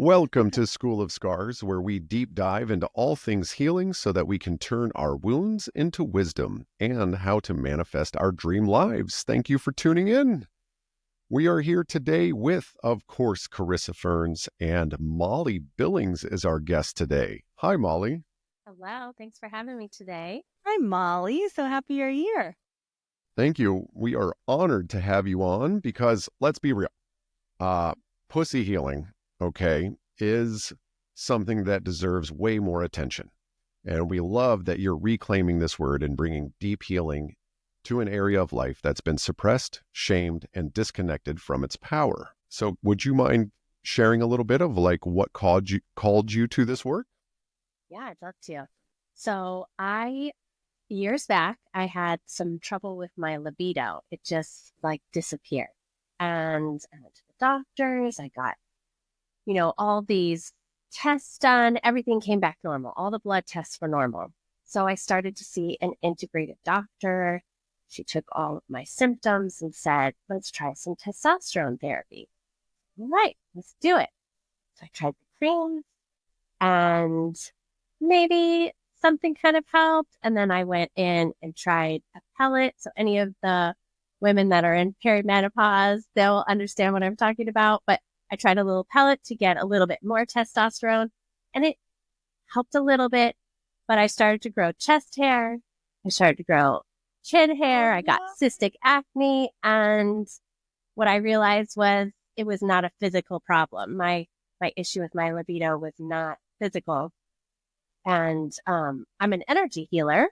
Welcome to School of Scars, where we deep dive into all things healing so that we can turn our wounds into wisdom and how to manifest our dream lives. Thank you for tuning in. We are here today with, of course, Carissa Ferns, and Mollie Billings is our guest today. Hi, Mollie. Hello, thanks for having me today. Hi, Mollie. So happy you're here. Thank you. We are honored to have you on because, let's be real, pussy healing, okay, is something that deserves way more attention. And we love that you're reclaiming this word and bringing deep healing to an area of life that's been suppressed, shamed, and disconnected from its power. So would you mind sharing a little bit of like what called you to this work? Yeah, I'd love to. So years back, I had some trouble with my libido. It just like disappeared. And I went to the doctors. I got, all these tests done. Everything came back normal. All the blood tests were normal. So I started to see an integrative doctor. She took all of my symptoms and said, let's try some testosterone therapy. All right, let's do it. So I tried the creams and maybe something kind of helped. And then I went in and tried a pellet. So any of the women that are in perimenopause, they'll understand what I'm talking about. But I tried a little pellet to get a little bit more testosterone, and it helped a little bit. But I started to grow chest hair. I started to grow chin hair. I got cystic acne. And what I realized was it was not a physical problem. My issue with my libido was not physical. And I'm an energy healer,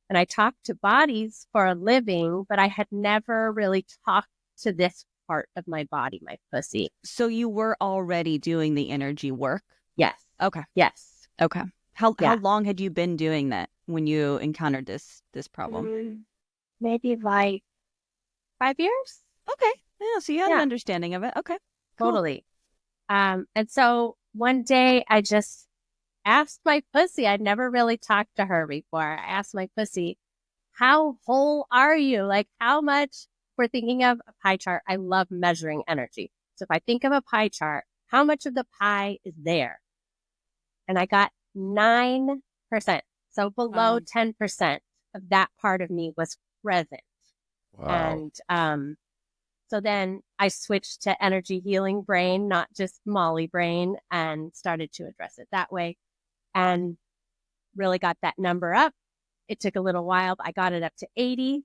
and I talk to bodies for a living, but I had never really talked to this part of my body, my pussy. So you were already doing the energy work? Yes. Okay. Yes. Okay. How long had you been doing that when you encountered this problem? Maybe like 5 years. Okay. Yeah, so you had an understanding of it. Okay. Cool. Totally. And so one day I just asked my pussy. I'd never really talked to her before. I asked my pussy, how whole are you? Like how much? We're thinking of a pie chart. I love measuring energy. So if I think of a pie chart, how much of the pie is there? And I got 9%. So below 10% of that part of me was present. Wow. And so then I switched to energy healing brain, not just Mollie brain, and started to address it that way and really got that number up. It took a little while, but I got it up to 80%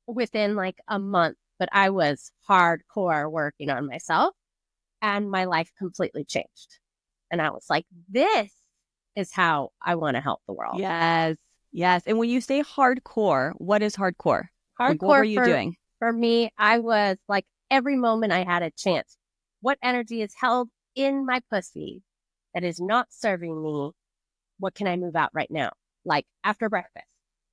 within like a month. But I was hardcore working on myself, and my life completely changed. And I was like, this is how I want to help the world. Yes. Yes. And when you say hardcore, what is hardcore? Hardcore, what were you doing? For me, I was like, every moment I had a chance. What energy is held in my pussy that is not serving me? What can I move out right now? Like after breakfast,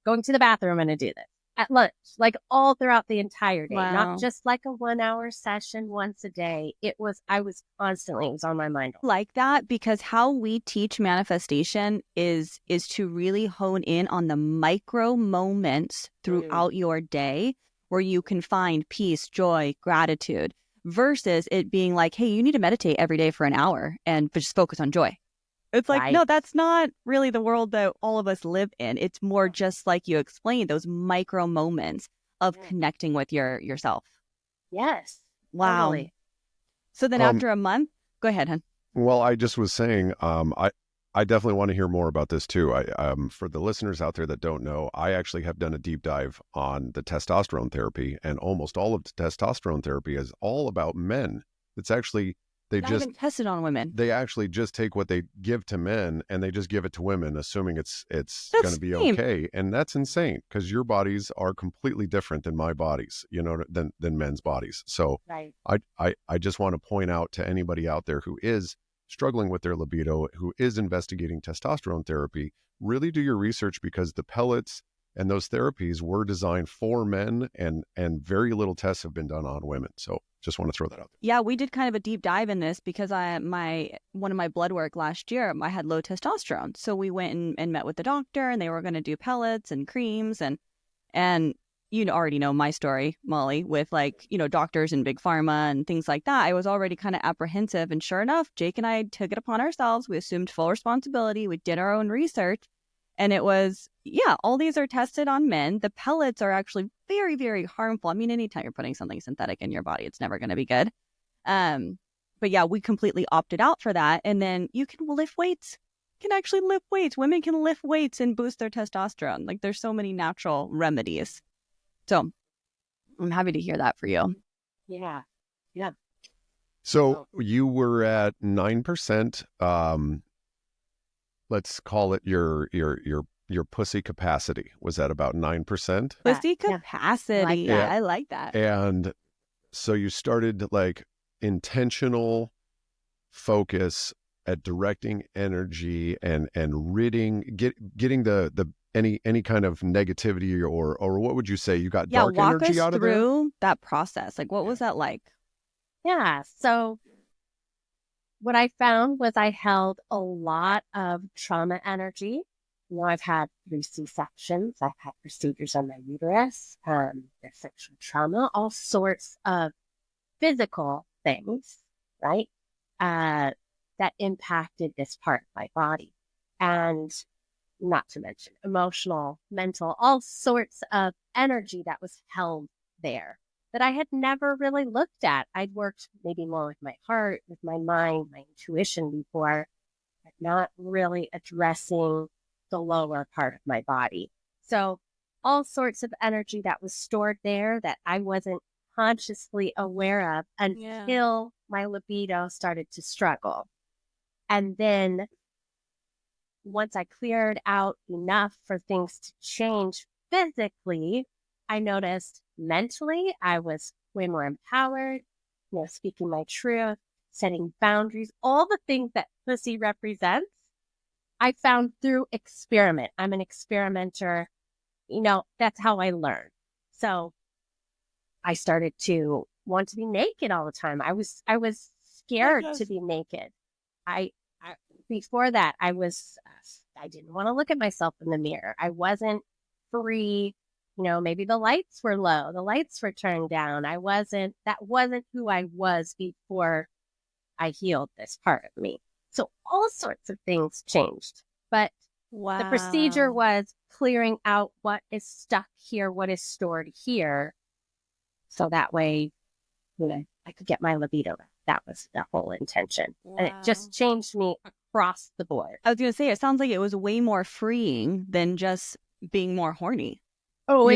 going to the bathroom, I'm going to do this. At lunch, like all throughout the entire day, not just like a 1 hour session once a day. It was on my mind. Like that, because how we teach manifestation is to really hone in on the micro moments throughout your day where you can find peace, joy, gratitude, versus it being like, hey, you need to meditate every day for an hour and just focus on joy. It's like, no, that's not really the world that all of us live in. It's more just like you explained, those micro moments of connecting with yourself. Yes. Wow. Totally. So then after a month, go ahead, hon. Well, I just was saying, I definitely want to hear more about this too. For the listeners out there that don't know, I actually have done a deep dive on the testosterone therapy, and almost all of the testosterone therapy is all about men. It's actually, they haven't tested on women. They actually just take what they give to men and they just give it to women, assuming it's going to be okay. And that's insane because your bodies are completely different than my bodies, than men's bodies. So I just want to point out to anybody out there who is struggling with their libido, who is investigating testosterone therapy, really do your research, because the pellets and those therapies were designed for men, and very little tests have been done on women. So just want to throw that out there. Yeah, we did kind of a deep dive in this because one of my blood work last year, I had low testosterone. So we went and met with the doctor, and they were going to do pellets and creams, and you already know my story, Molly, with like, doctors and big pharma and things like that. I was already kind of apprehensive. And sure enough, Jake and I took it upon ourselves. We assumed full responsibility. We did our own research. And it was, all these are tested on men. The pellets are actually very, very harmful. I mean, anytime you're putting something synthetic in your body, it's never going to be good. But yeah, we completely opted out for that. And then you can lift weights. You can actually lift weights. Women can lift weights and boost their testosterone. Like there's so many natural remedies. So I'm happy to hear that for you. Yeah. So you were at 9%. Let's call it your pussy capacity. Was that about 9%? Pussy capacity. I like that. And so you started like intentional focus at directing energy and getting the any kind of negativity or what would you say? You got dark energy out of there? Walk us through that process. Like what was that like? Yeah. So what I found was I held a lot of trauma energy. I've had 3 C-sections. I've had procedures on my uterus, there's sexual trauma, all sorts of physical things, right? That impacted this part of my body. And not to mention emotional, mental, all sorts of energy that was held there that I had never really looked at. I'd worked maybe more with my heart, with my mind, my intuition before, but not really addressing the lower part of my body. So all sorts of energy that was stored there that I wasn't consciously aware of until my libido started to struggle. And then once I cleared out enough for things to change physically, I noticed mentally I was way more empowered, speaking my truth, setting boundaries, all the things that pussy represents. I found through experiment. I'm an experimenter. That's how I learn. So I started to want to be naked all the time. I was scared to be naked. Before that, I didn't want to look at myself in the mirror. I wasn't free. Maybe the lights were low. The lights were turned down. That wasn't who I was before I healed this part of me. So all sorts of things changed. But the procedure was clearing out what is stuck here, what is stored here. So that way, I could get my libido back. That was the whole intention. Wow. And it just changed me across the board. I was going to say, it sounds like it was way more freeing than just being more horny. Oh,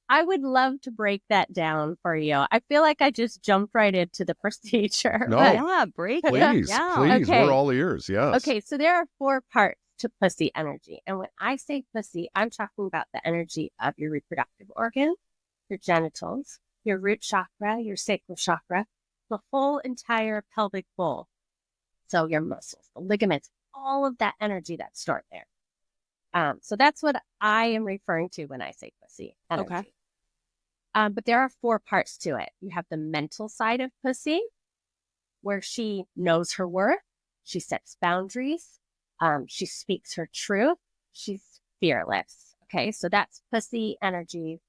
I would love to break that down for you. I feel like I just jumped right into the procedure. No, break please, it. Please. Okay. We're all ears. Yes. Okay, so there are 4 parts to pussy energy. And when I say pussy, I'm talking about the energy of your reproductive organ, your genitals, your root chakra, your sacral chakra, the whole entire pelvic bowl. So your muscles, the ligaments, all of that energy that's stored there. So that's what I am referring to when I say pussy energy. Okay. But there are 4 parts to it. You have the mental side of pussy, where she knows her worth. She sets boundaries. She speaks her truth. She's fearless. Okay, so that's pussy energy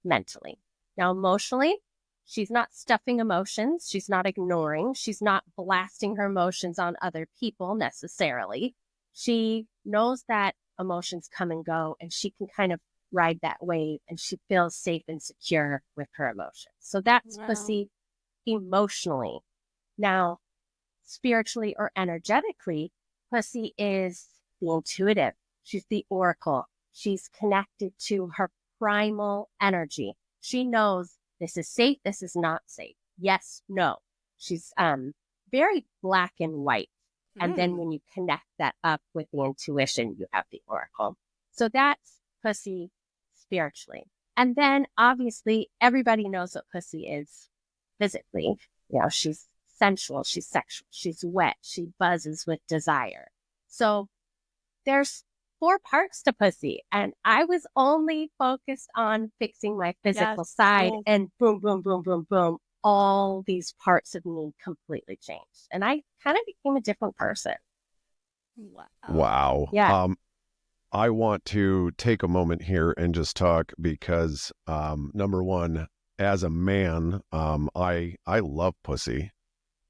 mentally. Now, emotionally, she's not stuffing emotions. She's not ignoring. She's not blasting her emotions on other people necessarily. She knows that emotions come and go, and she can kind of ride that wave, and she feels safe and secure with her emotions. So that's pussy emotionally. Now, spiritually or energetically, pussy is the intuitive. She's the oracle. She's connected to her primal energy. She knows this is safe, this is not safe. Yes, no. She's very black and white. And then when you connect that up with the intuition, you have the oracle. So that's pussy spiritually. And then obviously everybody knows what pussy is physically. She's sensual, she's sexual, she's wet, she buzzes with desire. So there's 4 parts to pussy, and I was only focused on fixing my physical side, and boom, boom, boom, boom, boom, all these parts of me completely changed, and I kind of became a different person. Wow. Yeah. I want to take a moment here and just talk because, number one, as a man, I love pussy,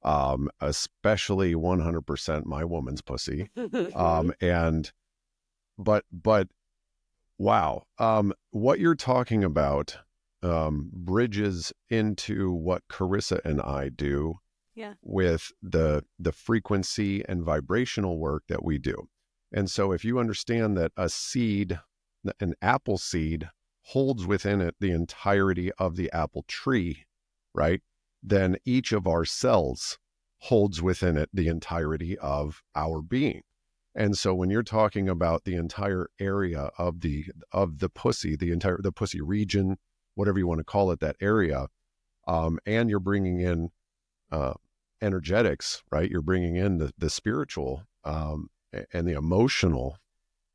especially 100% my woman's pussy. And but wow, what you're talking about bridges into what Carissa and I do with the frequency and vibrational work that we do. And so if you understand that a seed, an apple seed, holds within it the entirety of the apple tree, right? Then each of our cells holds within it the entirety of our being. And so when you're talking about the entire area of the pussy, the pussy region, whatever you want to call it, that area, and you're bringing in energetics, right? You're bringing in the spiritual, and the emotional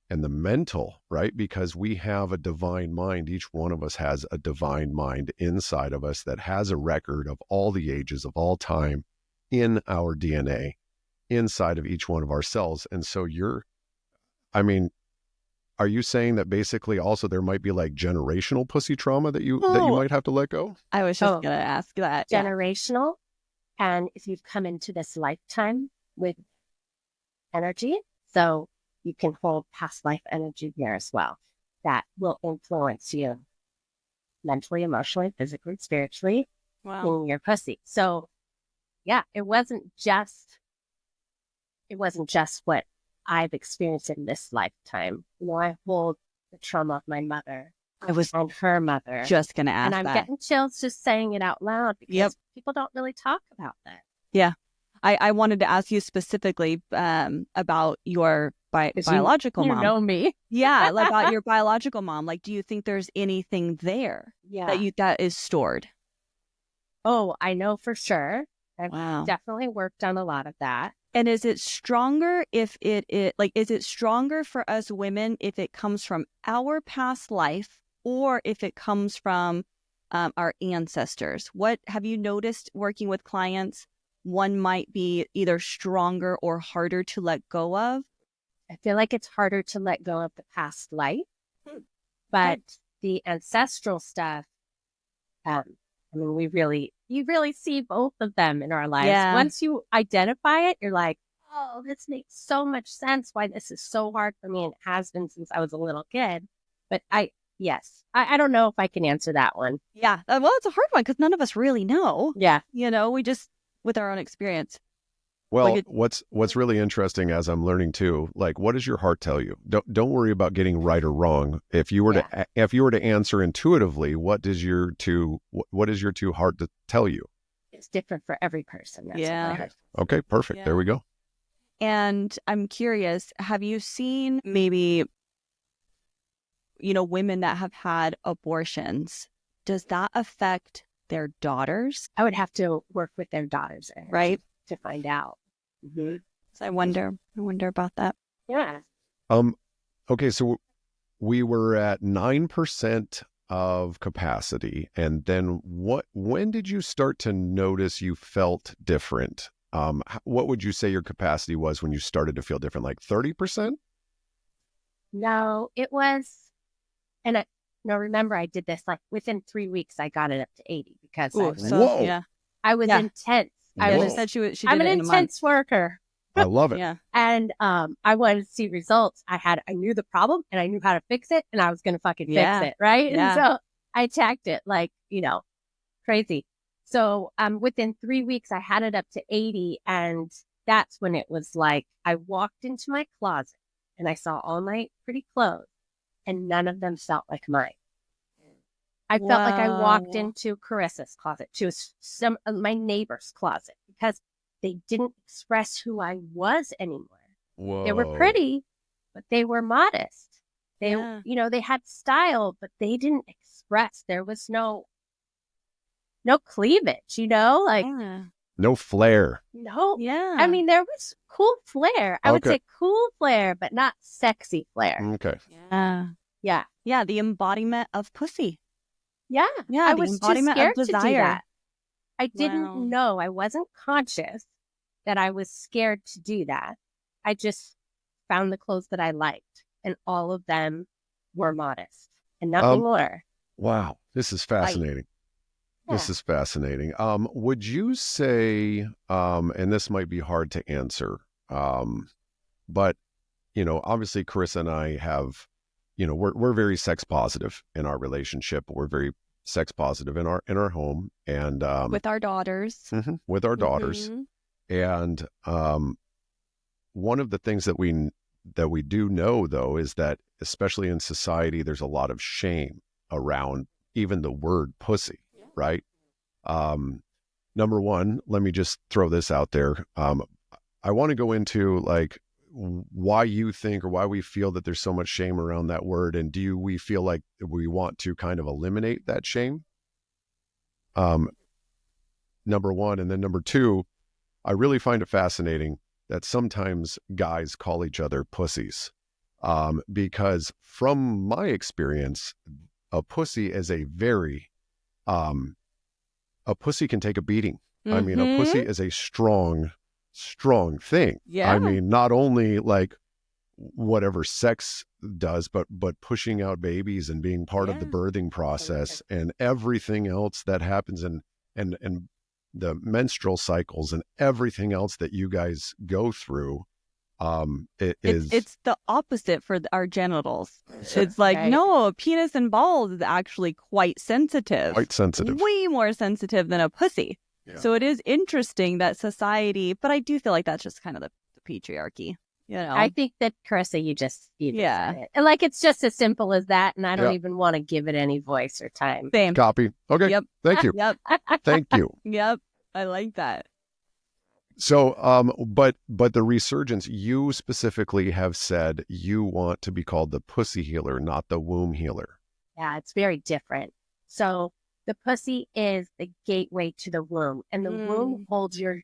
and the mental, right? Because we have a divine mind. Each one of us has a divine mind inside of us that has a record of all the ages of all time in our DNA inside of each one of our cells. And so are you saying that basically also there might be like generational pussy trauma that you might have to let go? I was just going to ask that. Generational. And if you've come into this lifetime with energy, so you can hold past life energy there as well. That will influence you mentally, emotionally, physically, spiritually in your pussy. So yeah, it wasn't just what I've experienced in this lifetime. I hold the trauma of my mother and her mother. Just going to ask that. And I'm getting chills just saying it out loud because people don't really talk about that. Yeah. I wanted to ask you specifically about your biological mom. You know me. Yeah, about your biological mom. Like, do you think there's anything there that is stored? Oh, I know for sure. I've definitely worked on a lot of that. And is it stronger is it stronger for us women if it comes from our past life or if it comes from our ancestors? What have you noticed working with clients? One might be either stronger or harder to let go of. I feel like it's harder to let go of the past life, but the ancestral stuff, you really see both of them in our lives. Yeah. Once you identify it, you're like, oh, this makes so much sense why this is so hard for me. And it has been since I was a little kid. But I don't know if I can answer that one. Yeah. Well, it's a hard one because none of us really know. Yeah. We just, with our own experience. Well, what's really interesting as I'm learning too, like, what does your heart tell you? Don't worry about getting right or wrong. If you were to answer intuitively, what is your two heart to tell you? It's different for every person. That's what I heard. Okay, perfect. Yeah. There we go. And I'm curious, have you seen maybe, women that have had abortions? Does that affect their daughters? I would have to work with their daughters, right, to find out. Mm-hmm. So I wonder about that. Yeah. Okay, so we were at 9% of capacity, and then when did you start to notice you felt different? What would you say your capacity was when you started to feel different? Like 30%? No, it was, and remember I did this like within 3 weeks. I got it up to 80 because I was intense. I'm an intense worker. I love it. Yeah. And I wanted to see results. I knew the problem and I knew how to fix it, and I was gonna fucking fix it, right? Yeah. And so I attacked it like, crazy. So within 3 weeks I had it up to 80, and that's when it was like I walked into my closet and I saw all my pretty clothes and none of them felt like mine. I felt like I walked into Carissa's closet, to some of my neighbor's closet, because they didn't express who I was anymore. Whoa. They were pretty, but they were modest. They, they had style, but they didn't express. There was no cleavage, no flair. No. Yeah. I mean, there was cool flair. I would say cool flair, but not sexy flair. Okay. Yeah. Yeah. The embodiment of pussy. Yeah. Yeah. I the was embodiment too scared of desire. to do that. I didn't know. I wasn't conscious that I was scared to do that. I just found the clothes that I liked. and all of them were modest and nothing more. Wow, this is fascinating. This is fascinating. Would you say, and this might be hard to answer, but obviously Carissa and I have, we're very sex positive in our relationship. We're very sex positive in our home, and with our daughters. With our daughters, and one of the things that we do know, though, is that especially in society, there's a lot of shame around even the word pussy, right? Number one, let me just throw this out there. I want to go into like why you think or why we feel that there's so much shame around that word, and do we feel like we want to kind of eliminate that shame? Number one, and then number two, I really find it fascinating that sometimes guys call each other pussies, because from my experience, a pussy is a pussy can take a beating. I mean, a pussy is a strong thing. Yeah. I mean, not only like whatever sex does, but pushing out babies and being part of the birthing process and everything else that happens, and the menstrual cycles and everything else that you guys go through. It's the opposite for our genitals. It's like, no, a penis and balls is actually quite sensitive. Way more sensitive than a pussy. Yeah. So it is interesting that society, but I do feel like that's just kind of the patriarchy. I think that, Carissa, you just said it. And like, it's just as simple as that, and I don't even want to give it any voice or time. Same. Copy. Okay. Yep. Thank you. Yep. Thank you. Yep. I like that. So, but the resurgence, you specifically have said you want to be called the pussy healer, not the womb healer. Yeah, it's very different. So the pussy is the gateway to the womb, and the womb holds your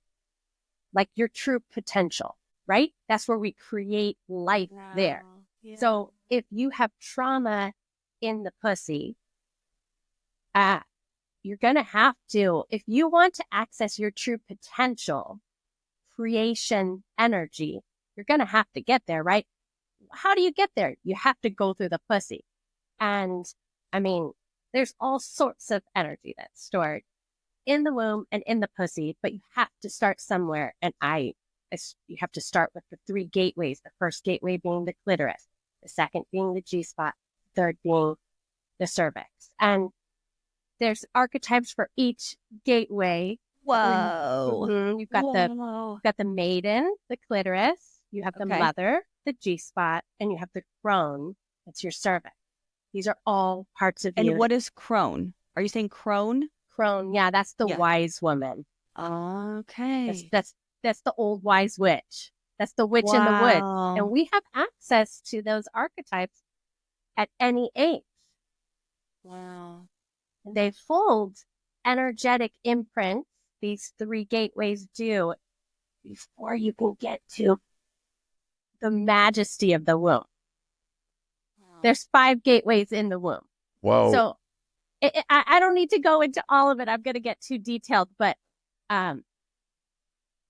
true potential, right? That's where we create life there. Yeah. So if you have trauma in the pussy, you're going to have to, if you want to access your true potential, creation energy, you're going to have to get there, right? How do you get there? You have to go through the pussy. And I mean, there's all sorts of energy that's stored in the womb and in the pussy, but you have to start somewhere. And you have to start with the 3 gateways. The first gateway being the clitoris, the second being the G-spot, third being the cervix. And there's archetypes for each gateway. Whoa. You've got the maiden, the clitoris, you have the mother, the G-spot, and you have the crone, that's your cervix. These are all parts of you. And what is crone? Are you saying crone? Crone, yeah, that's the wise woman. Okay. That's the old wise witch. That's the witch in the woods. And we have access to those archetypes at any age. Wow. And they fold energetic imprints, these 3 gateways do, before you can get to the majesty of the womb. Wow. There's 5 gateways in the womb. Whoa. So I don't need to go into all of it. I'm going to get too detailed, but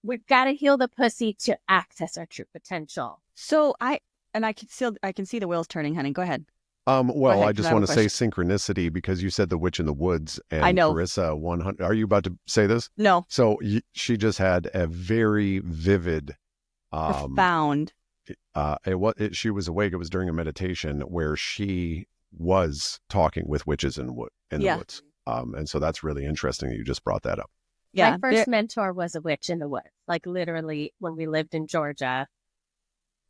we've got to heal the pussy to access our true potential. So I can see the wheels turning, honey. Go ahead. Well, I just want to say synchronicity, because you said the witch in the woods, and I know. Carissa 100. Are you about to say this? No. So she just had a very vivid, profound. She was awake. It was during a meditation where she was talking with witches in the woods. And so that's really interesting that you just brought that up. Yeah. My first mentor was a witch in the woods. Like literally, when we lived in Georgia,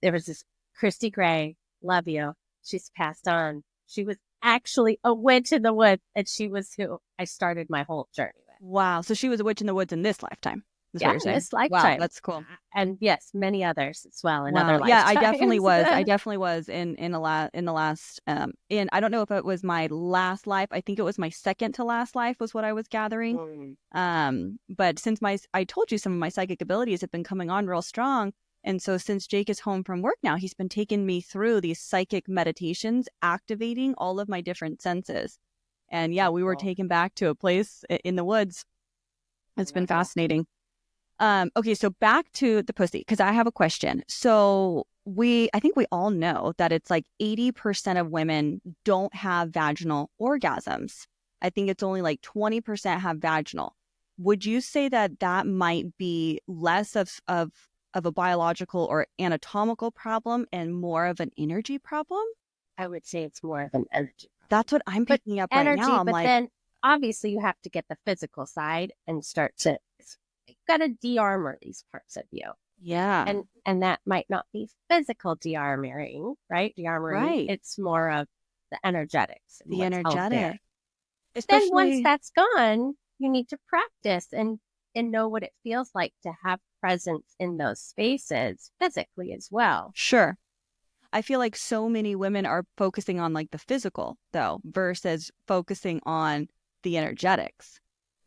there was this Christy Gray. Love you. She's passed on. She was actually a witch in the woods, and she was who I started my whole journey with. Wow. So she was a witch in the woods in this lifetime. Yeah, in this lifetime. Wow, that's cool. And yes, many others as well in other lifetimes. Yeah, I definitely was. I definitely was in the last I don't know if it was my last life. I think it was my second to last life was what I was gathering. But since I told you some of my psychic abilities have been coming on real strong. And so since Jake is home from work now, he's been taking me through these psychic meditations, activating all of my different senses. And yeah, we were taken back to a place in the woods. It's been fascinating. Okay, so back to the pussy, because I have a question. So I think we all know that it's like 80% of women don't have vaginal orgasms. I think it's only like 20% have vaginal. Would you say that that might be less of a biological or anatomical problem and more of an energy problem? I would say it's more of an energy problem. That's what I'm picking up right now. I'm but like, then obviously you have to get the physical side and start to, you've got to de-armor these parts of you. yeah. And that might not be physical de-armoring, right? De-armoring. Right. It's more of the energetics. The energetic. Then once that's gone, you need to practice and know what it feels like to have presence in those spaces physically as well. Sure. I feel like so many women are focusing on like the physical though, versus focusing on the energetics.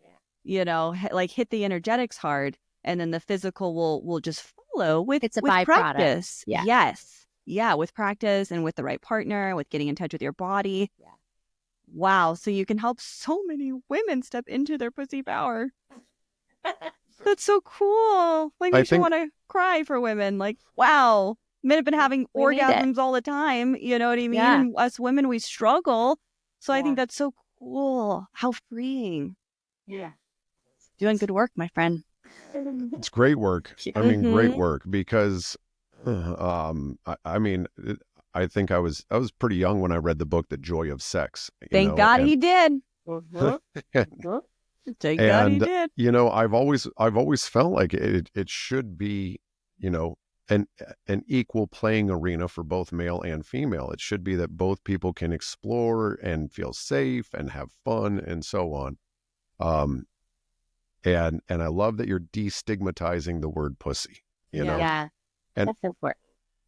Yeah. You know, like hit the energetics hard, and then the physical will just follow with it's a with byproduct. Practice. Yeah. Yes. Yeah, with practice and with the right partner, with getting in touch with your body. Yeah. Wow. So you can help so many women step into their pussy power. That's so cool. Like, makes me want to cry for women. Like, wow. Men have been having orgasms all the time. You know what I mean? Yeah. And us women, we struggle. So I think that's so cool. How freeing. Yeah. Doing good work, my friend. It's great work. I mean, great work, because I mean, I think I was pretty young when I read the book, The Joy of Sex. Thank God he did. Thank God he did. You know, I've always felt like it should be, you know, an equal playing arena for both male and female. It should be that both people can explore and feel safe and have fun and so on. And I love that you're destigmatizing the word pussy. You know, and that's important.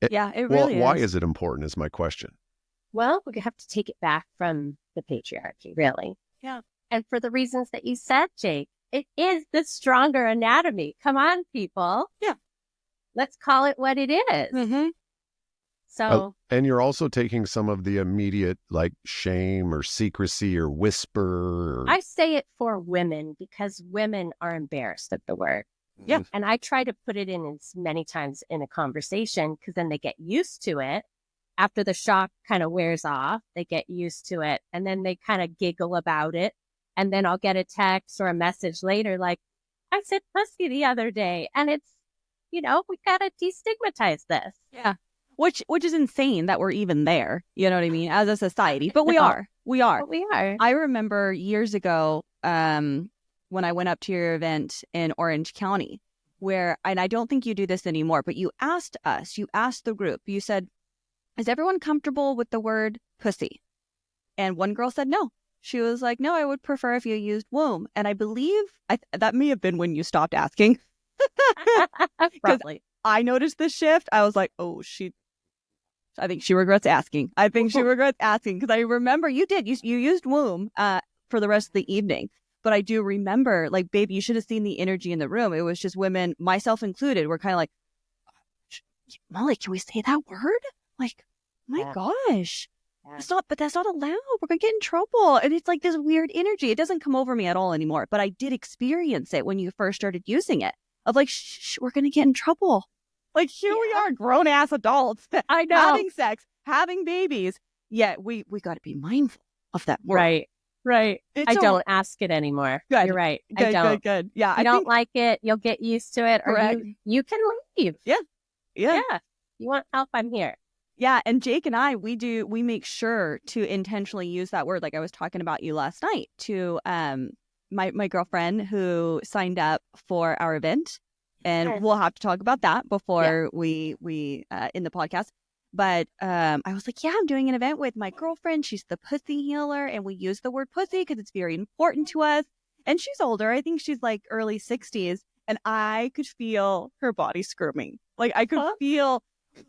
It really is. Why is it important? Is my question. Well, we have to take it back from the patriarchy, really. Yeah. And for the reasons that you said, Jake, it is the stronger anatomy. Come on, people. Yeah. Let's call it what it is. Mm-hmm. So, and you're also taking some of the immediate like shame or secrecy or whisper. I say it for women because women are embarrassed of the word. Yeah. And I try to put it in as many times in a conversation because then they get used to it. After the shock kind of wears off, they get used to it. And then they kind of giggle about it. And then I'll get a text or a message later like, I said pussy the other day. And it's, you know, we got to destigmatize this. Yeah. Which is insane that we're even there. You know what I mean? As a society. But we are. We are. But we are. I remember years ago when I went up to your event in Orange County where, and I don't think you do this anymore, but you asked the group, you said, is everyone comfortable with the word pussy? And one girl said no. She was like, no, I would prefer if you used womb. And I believe that may have been when you stopped asking. Probably. I noticed the shift. I was like, oh, I think she regrets asking. I think she regrets asking because I remember you used womb for the rest of the evening. But I do remember, like, babe, you should have seen the energy in the room. It was just women, myself included, were kind of like, Mollie, can we say that word? Like, my gosh. Yeah. That's not allowed. We're going to get in trouble. And it's like this weird energy. It doesn't come over me at all anymore. But I did experience it when you first started using it. Of like, shh, we're going to get in trouble. Like, here we are, grown-ass adults. I know. Having sex, having babies. Yet we got to be mindful of that word. Right. I don't ask it anymore. Good. You're right. Good, I don't. Good. Yeah. I don't like it. You'll get used to it. Or you can leave. Yeah. You want help? I'm here. Yeah. And Jake and I, we make sure to intentionally use that word. Like I was talking about you last night to my girlfriend who signed up for our event. And we'll have to talk about that before we in the podcast. But I was like, yeah, I'm doing an event with my girlfriend. She's the pussy healer. And we use the word pussy because it's very important to us. And she's older. I think she's like early 60s. And I could feel her body squirming. Like I could feel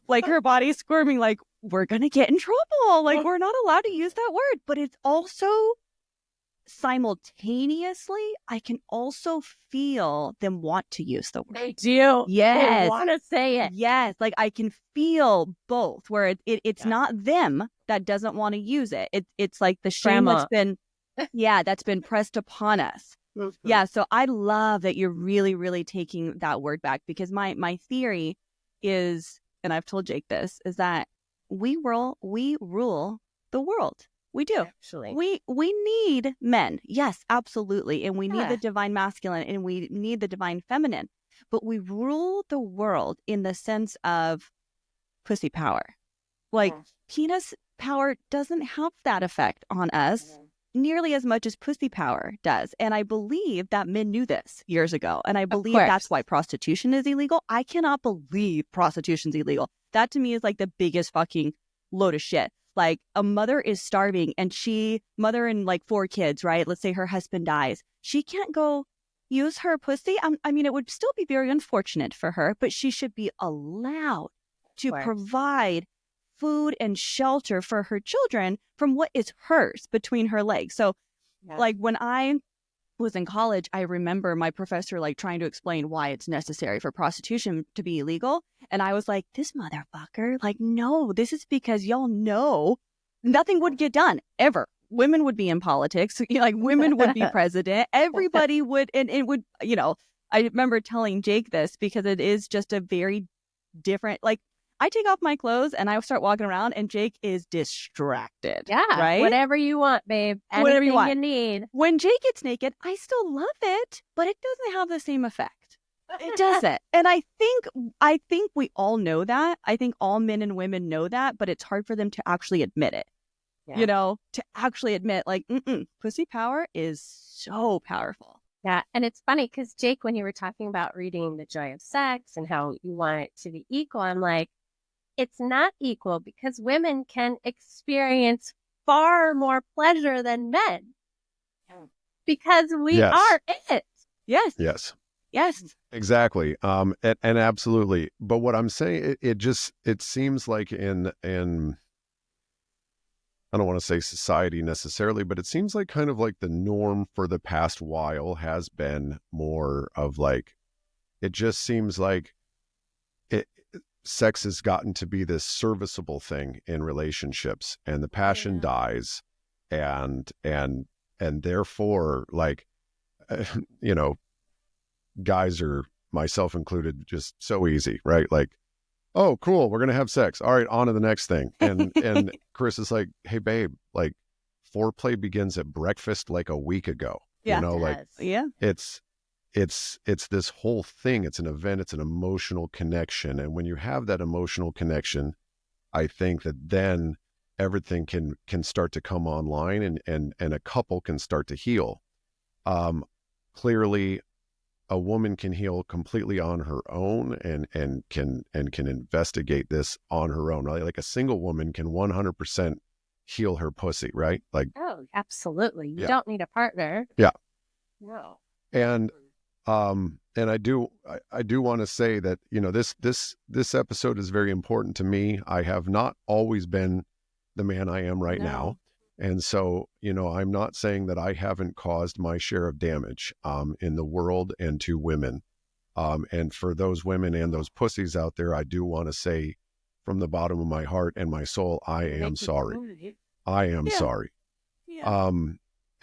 like her body squirming, like we're going to get in trouble. Like we're not allowed to use that word. But it's also simultaneously, I can also feel them want to use the word. They do. Yes. They want to say it. Yes. Like I can feel both where it's not them that doesn't want to use it. It's like the shame that's been, that's been pressed upon us. Mm-hmm. Yeah. So I love that you're really, really taking that word back because my theory is and I've told Jake this, is that we rule the world. We do. Actually. We need men. Yes, absolutely. And we need Yeah. the divine masculine and we need the divine feminine. But we rule the world in the sense of pussy power. Like penis power doesn't have that effect on us nearly as much as pussy power does. And I believe that men knew this years ago. And I believe that's why prostitution is illegal. I cannot believe prostitution's illegal. That to me is like the biggest fucking load of shit. Like a mother is starving and mother and like 4 kids, right? Let's say her husband dies. She can't go use her pussy. I mean, it would still be very unfortunate for her, but she should be allowed to provide food and shelter for her children from what is hers between her legs. So like when I was in college, I remember my professor like trying to explain why it's necessary for prostitution to be illegal. And I was like, this motherfucker, like, no, this is because y'all know nothing would get done ever. Women would be in politics, like women would be president. Everybody would, and it would, you know, I remember telling Jake this because it is just a very different, like, I take off my clothes and I start walking around and Jake is distracted. Yeah. Right? Whatever you want, babe. Anything Whatever you want. You need. When Jake gets naked, I still love it, but it doesn't have the same effect. It doesn't. And I think we all know that. I think all men and women know that, but it's hard for them to actually admit it. Yeah. You know, to actually admit like, pussy power is so powerful. Yeah. And it's funny because Jake, when you were talking about reading The Joy of Sex and how you want it to be equal, I'm like, it's not equal because women can experience far more pleasure than men because we are it. Yes. Yes. Yes. Exactly. And absolutely. But what I'm saying, it seems like in I don't want to say society necessarily, but it seems like kind of like the norm for the past while has been more of like, it just seems like sex has gotten to be this serviceable thing in relationships and the passion dies and therefore like, you know, guys are, myself included, just so easy, right? Like, oh, cool, we're going to have sex. All right, on to the next thing. And Carissa's like, hey, babe, like foreplay begins at breakfast like a week ago. Yeah. You know, like, it's this whole thing. It's an event. It's an emotional connection. And when you have that emotional connection, I think that then everything can start to come online and a couple can start to heal. Clearly, a woman can heal completely on her own and can investigate this on her own. Like a single woman can 100% heal her pussy, right? Like, oh, absolutely. You don't need a partner. Yeah. No. And I do want to say that, you know, this episode is very important to me. I have not always been the man I am right now. And so, you know, I'm not saying that I haven't caused my share of damage in the world and to women. And for those women and those pussies out there, I do want to say from the bottom of my heart and my soul, I am sorry. I am sorry. Yeah.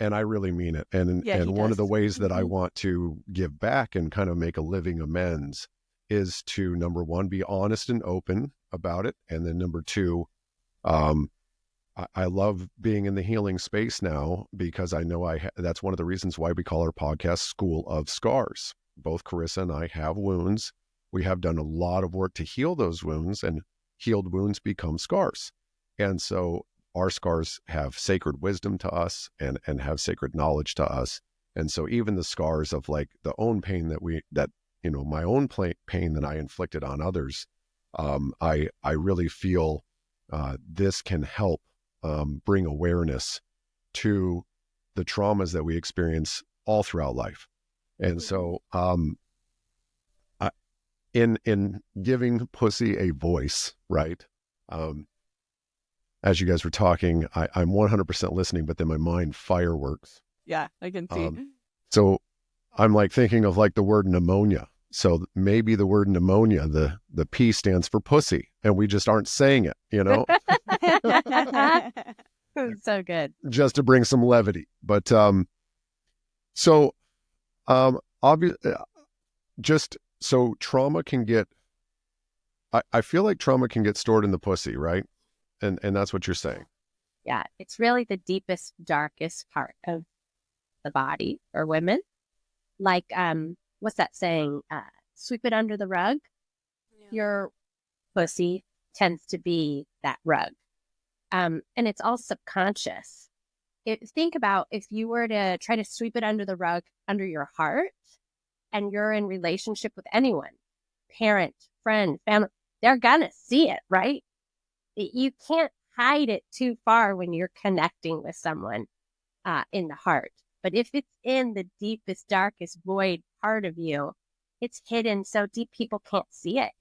And I really mean it. And one of the ways that I want to give back and kind of make a living amends is to, number one, be honest and open about it. And then number two, I love being in the healing space now because I know that's one of the reasons why we call our podcast School of Scars. Both Carissa and I have wounds. We have done a lot of work to heal those wounds, and healed wounds become scars. And so our scars have sacred wisdom to us and have sacred knowledge to us. And so even the scars of like the own pain that you know, my own pain that I inflicted on others, I really feel this can help bring awareness to the traumas that we experience all throughout life. And so in giving pussy a voice, right? As you guys were talking, I'm 100% listening, but then my mind fireworks. Yeah, I can see. So I'm like thinking of like the word pneumonia. So maybe the word pneumonia, the P stands for pussy, and we just aren't saying it, you know? So good. Just to bring some levity. But obviously, just so trauma can get I feel like trauma can get stored in the pussy, right? And that's what you're saying. Yeah, it's really the deepest, darkest part of the body for women. Like, what's that saying? Sweep it under the rug. Yeah. Your pussy tends to be that rug. And it's all subconscious. Think about if you were to try to sweep it under the rug, under your heart, and you're in relationship with anyone, parent, friend, family, they're gonna see it, right? You can't hide it too far when you're connecting with someone in the heart. But if it's in the deepest, darkest void part of you, it's hidden so deep people can't see it.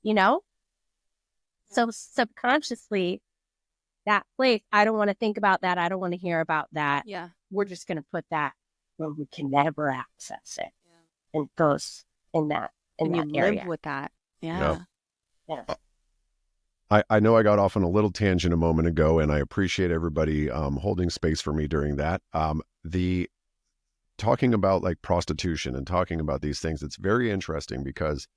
You know? So subconsciously, that place, I don't want to think about that. I don't want to hear about that. Yeah. We're just going to put that where we can never access it. Yeah. And it goes in that you area. live with that. Yeah. I know I got off on a little tangent a moment ago, and I appreciate everybody holding space for me during that. The talking about like prostitution and talking about these things, it's very interesting because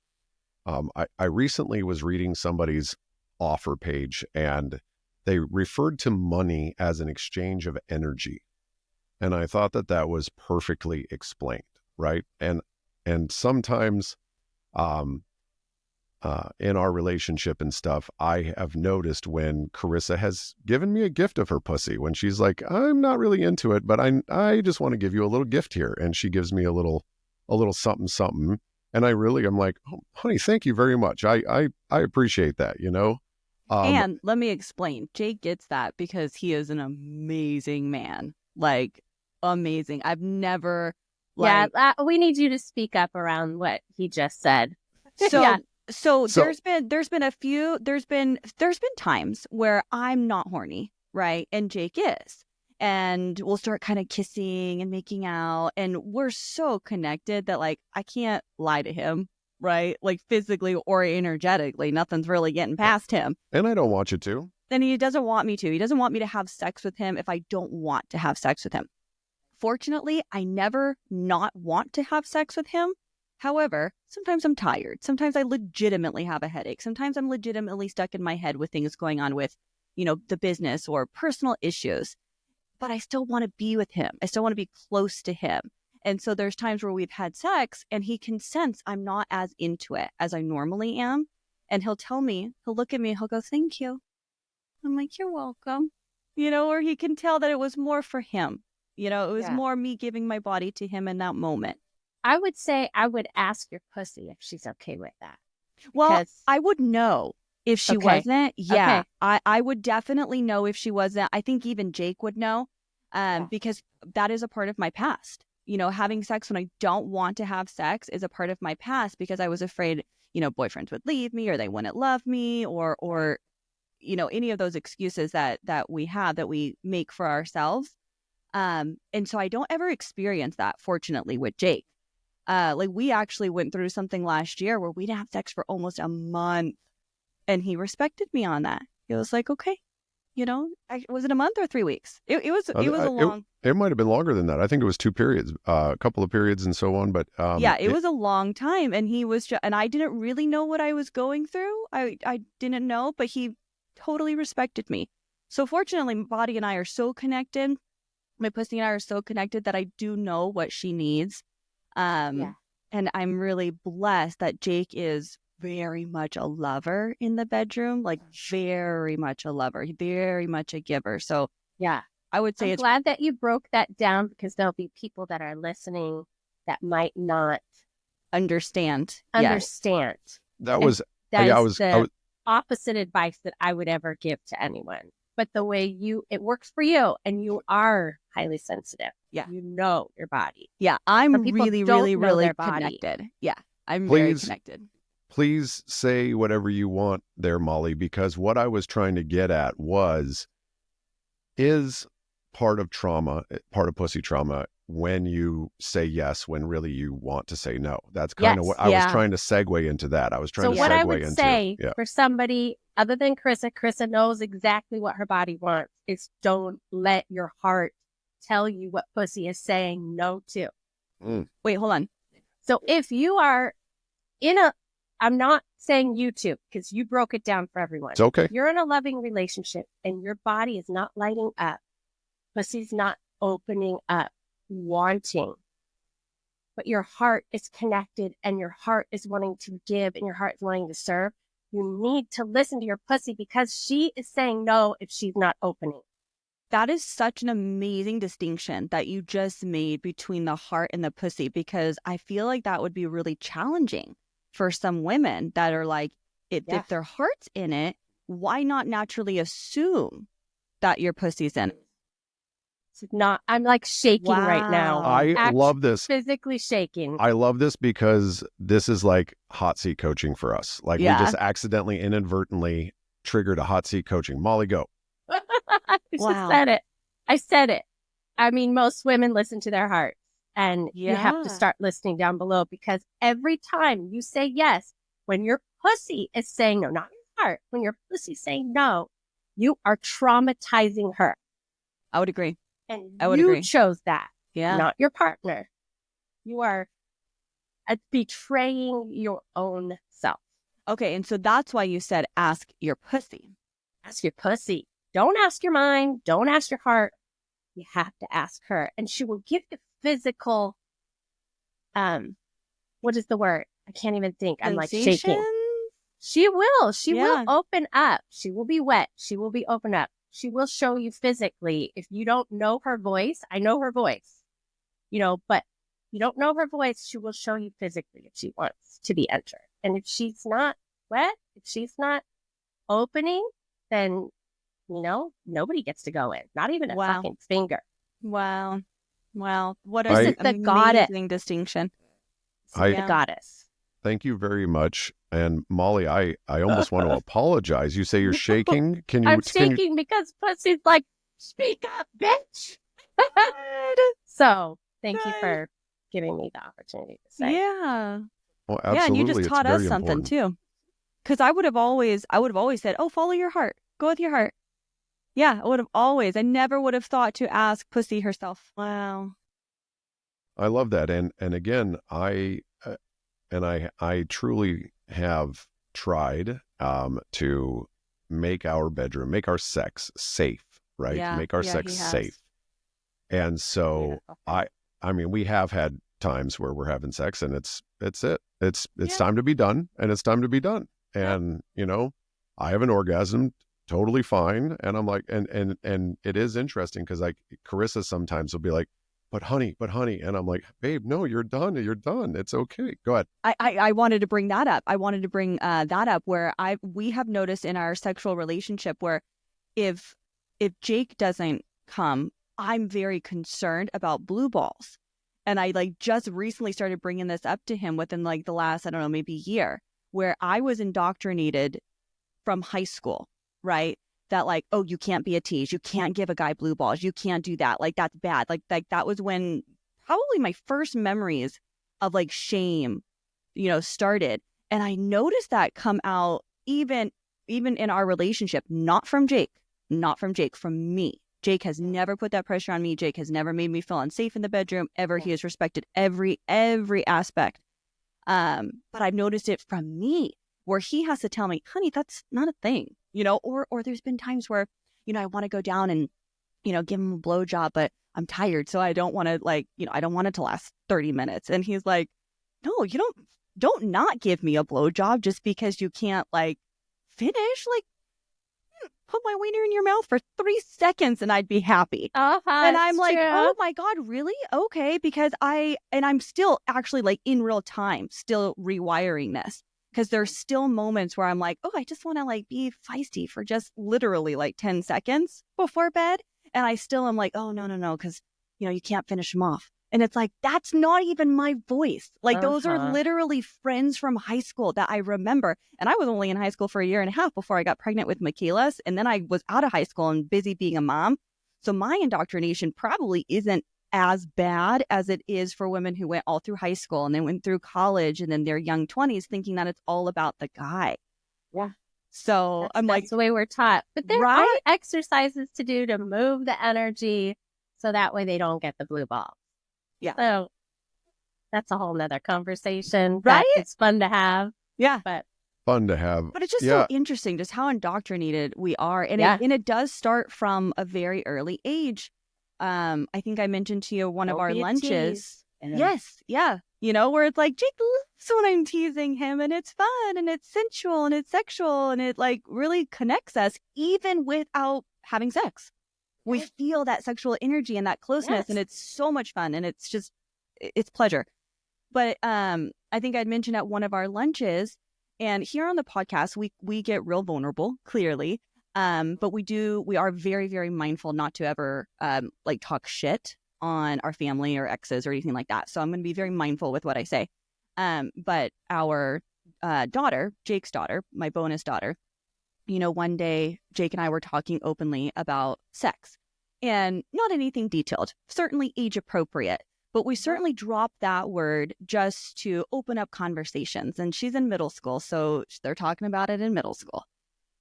I recently was reading somebody's offer page, and they referred to money as an exchange of energy. And I thought that was perfectly explained, right? And sometimes in our relationship and stuff, I have noticed when Carissa has given me a gift of her pussy, when she's like, I'm not really into it, but I just want to give you a little gift here. And she gives me a little something, something. And I'm like, oh, honey, thank you very much. I appreciate that, you know? And let me explain. Jake gets that because he is an amazing man. Like, amazing. I've never... we need you to speak up around what he just said. So there's been times where I'm not horny, right? And Jake is. And we'll start kind of kissing and making out. And we're so connected that, like, I can't lie to him, right? Like, physically or energetically, nothing's really getting past him. And I don't want you to. And he doesn't want me to. He doesn't want me to have sex with him if I don't want to have sex with him. Fortunately, I never not want to have sex with him. However, sometimes I'm tired. Sometimes I legitimately have a headache. Sometimes I'm legitimately stuck in my head with things going on with, the business or personal issues. But I still want to be with him. I still want to be close to him. And so there's times where we've had sex and he can sense I'm not as into it as I normally am. And he'll tell me, he'll look at me, he'll go, thank you. I'm like, you're welcome. Or he can tell that it was more for him. It was more me giving my body to him in that moment. I would say I would ask your pussy if she's okay with that. Well, I would know if she wasn't. Yeah, okay. I would definitely know if she wasn't. I think even Jake would know because that is a part of my past. Having sex when I don't want to have sex is a part of my past because I was afraid, boyfriends would leave me or they wouldn't love me or any of those excuses that we have that we make for ourselves. And so I don't ever experience that, fortunately, with Jake. Like, we actually went through something last year where we didn't have sex for almost a month, and he respected me on that. He was like, okay, was it a month or 3 weeks? It was a long. It might have been longer than that. I think it was 2 periods, a couple of periods and so on. But it was a long time, and he was and I didn't really know what I was going through. I didn't know, but he totally respected me. So fortunately, my body and I are so connected. My pussy and I are so connected that I do know what she needs. And I'm really blessed that Jake is very much a lover in the bedroom, like very much a lover, very much a giver. So I would say I'm glad that you broke that down because there'll be people that are listening that might not understand. That was the opposite advice that I would ever give to anyone. But the way it works for you, and you are highly sensitive. Yeah. You know your body. Yeah. I'm really, really, really connected. Yeah. I'm very connected. Please say whatever you want there, Mollie, because what I was trying to get at is part of pussy trauma when you say yes, when really you want to say no. That's kind of what I was trying to segue into that. So what I would say for somebody other than Carissa knows exactly what her body wants, is don't let your heart tell you what pussy is saying no to. Wait, hold on. So if you are in I'm not saying you two, because you broke it down for everyone. It's okay. If you're in a loving relationship and your body is not lighting up, pussy's not opening up, wanting, but your heart is connected and your heart is wanting to give and your heart is wanting to serve, you need to listen to your pussy, because she is saying no if she's not opening. That is such an amazing distinction that you just made between the heart and the pussy, because I feel like that would be really challenging for some women that are like, if their heart's in it, why not naturally assume that your pussy's in it? It's not, I'm like shaking right now. I love this. Physically shaking. I love this because this is like hot seat coaching for us. Like we just accidentally, inadvertently triggered a hot seat coaching. Mollie, go. I said it. I mean, most women listen to their heart, and you have to start listening down below, because every time you say yes, when your pussy is saying no, not your heart, when your pussy's saying no, you are traumatizing her. I would agree. And you chose that, not your partner. You are betraying your own self. Okay, and so that's why you said ask your pussy. Ask your pussy. Don't ask your mind. Don't ask your heart. You have to ask her. And she will give you physical, what is the word? I can't even think. I'm like shaking. She will. She will open up. She will be wet. She will be open up. She will show you physically. If you don't know her voice, I know her voice, but you don't know her voice, she will show you physically if she wants to be entered. And if she's not wet, if she's not opening, then, nobody gets to go in. Not even a fucking finger. Wow. What this is the goddess distinction. The goddess. Thank you very much. And Mollie, I almost want to apologize. You say you're shaking. I'm shaking because pussy's like, speak up, bitch. So thank you for giving me the opportunity to say. Yeah. Well, absolutely. Yeah, and you just taught us something too. Because I would have always said, oh, follow your heart. Go with your heart. Yeah, I never would have thought to ask pussy herself. Wow. I love that. And again, I truly have tried to make our bedroom, make our sex safe, right? Make our sex safe. And so I mean, we have had times where we're having sex and it's time to be done, and it's time to be done. And, I have an orgasm totally fine. And I'm like, and it is interesting because Carissa sometimes will be like, but honey, and I'm like, babe, no, you're done. It's okay. Go ahead. I wanted to bring that up. That up where we have noticed in our sexual relationship where if Jake doesn't come, I'm very concerned about blue balls. And I just recently started bringing this up to him within the last, I don't know, maybe year, where I was indoctrinated from high school, right? That oh, you can't be a tease. You can't give a guy blue balls. You can't do that. That's bad. That was when probably my first memories of shame, started. And I noticed that come out even in our relationship, not from Jake, from me. Jake has never put that pressure on me. Jake has never made me feel unsafe in the bedroom ever. He has respected every aspect. But I've noticed it from me where he has to tell me, honey, that's not a thing. Or there's been times where, I want to go down and, give him a blowjob, but I'm tired. So I don't want to I don't want it to last 30 minutes. And he's like, no, you don't not give me a blowjob just because you can't finish. Put my wiener in your mouth for 3 seconds and I'd be happy. And I'm like, oh my God, really? Okay. Because I'm still actually in real time, still rewiring this. Because there's still moments where I'm like, oh, I just want to be feisty for just literally 10 seconds before bed. And I still am like, oh, no, because, you can't finish them off. And it's that's not even my voice. Those are literally friends from high school that I remember. And I was only in high school for 1.5 years before I got pregnant with Michaela's. And then I was out of high school and busy being a mom. So my indoctrination probably isn't as bad as it is for women who went all through high school and then went through college and then their young 20s thinking that it's all about the guy. Yeah. So that's the way we're taught. But there are exercises to do to move the energy so that way they don't get the blue ball. Yeah. So that's a whole nother conversation. Right? It's fun to have. Yeah. But fun to have. But it's just so interesting just how indoctrinated we are. And, it does start from a very early age. I think I mentioned to you one of our lunches. Yes. Yeah. You know, where it's like, Jake loves when I'm teasing him, and it's fun and it's sensual and it's sexual, and it like really connects us even without having sex. We feel that sexual energy and that closeness, and it's so much fun, and it's just, it's pleasure. But I think I'd mentioned at one of our lunches, and here on the podcast, we get real vulnerable, clearly. But we are very, very mindful not to ever like talk shit on our family or exes or anything like that. So I'm going to be very mindful with what I say. But our daughter, Jake's daughter, my bonus daughter, you know, one day Jake and I were talking openly about sex, and not anything detailed, certainly age appropriate. But we certainly dropped that word just to open up conversations. And she's in middle school, so they're talking about it in middle school.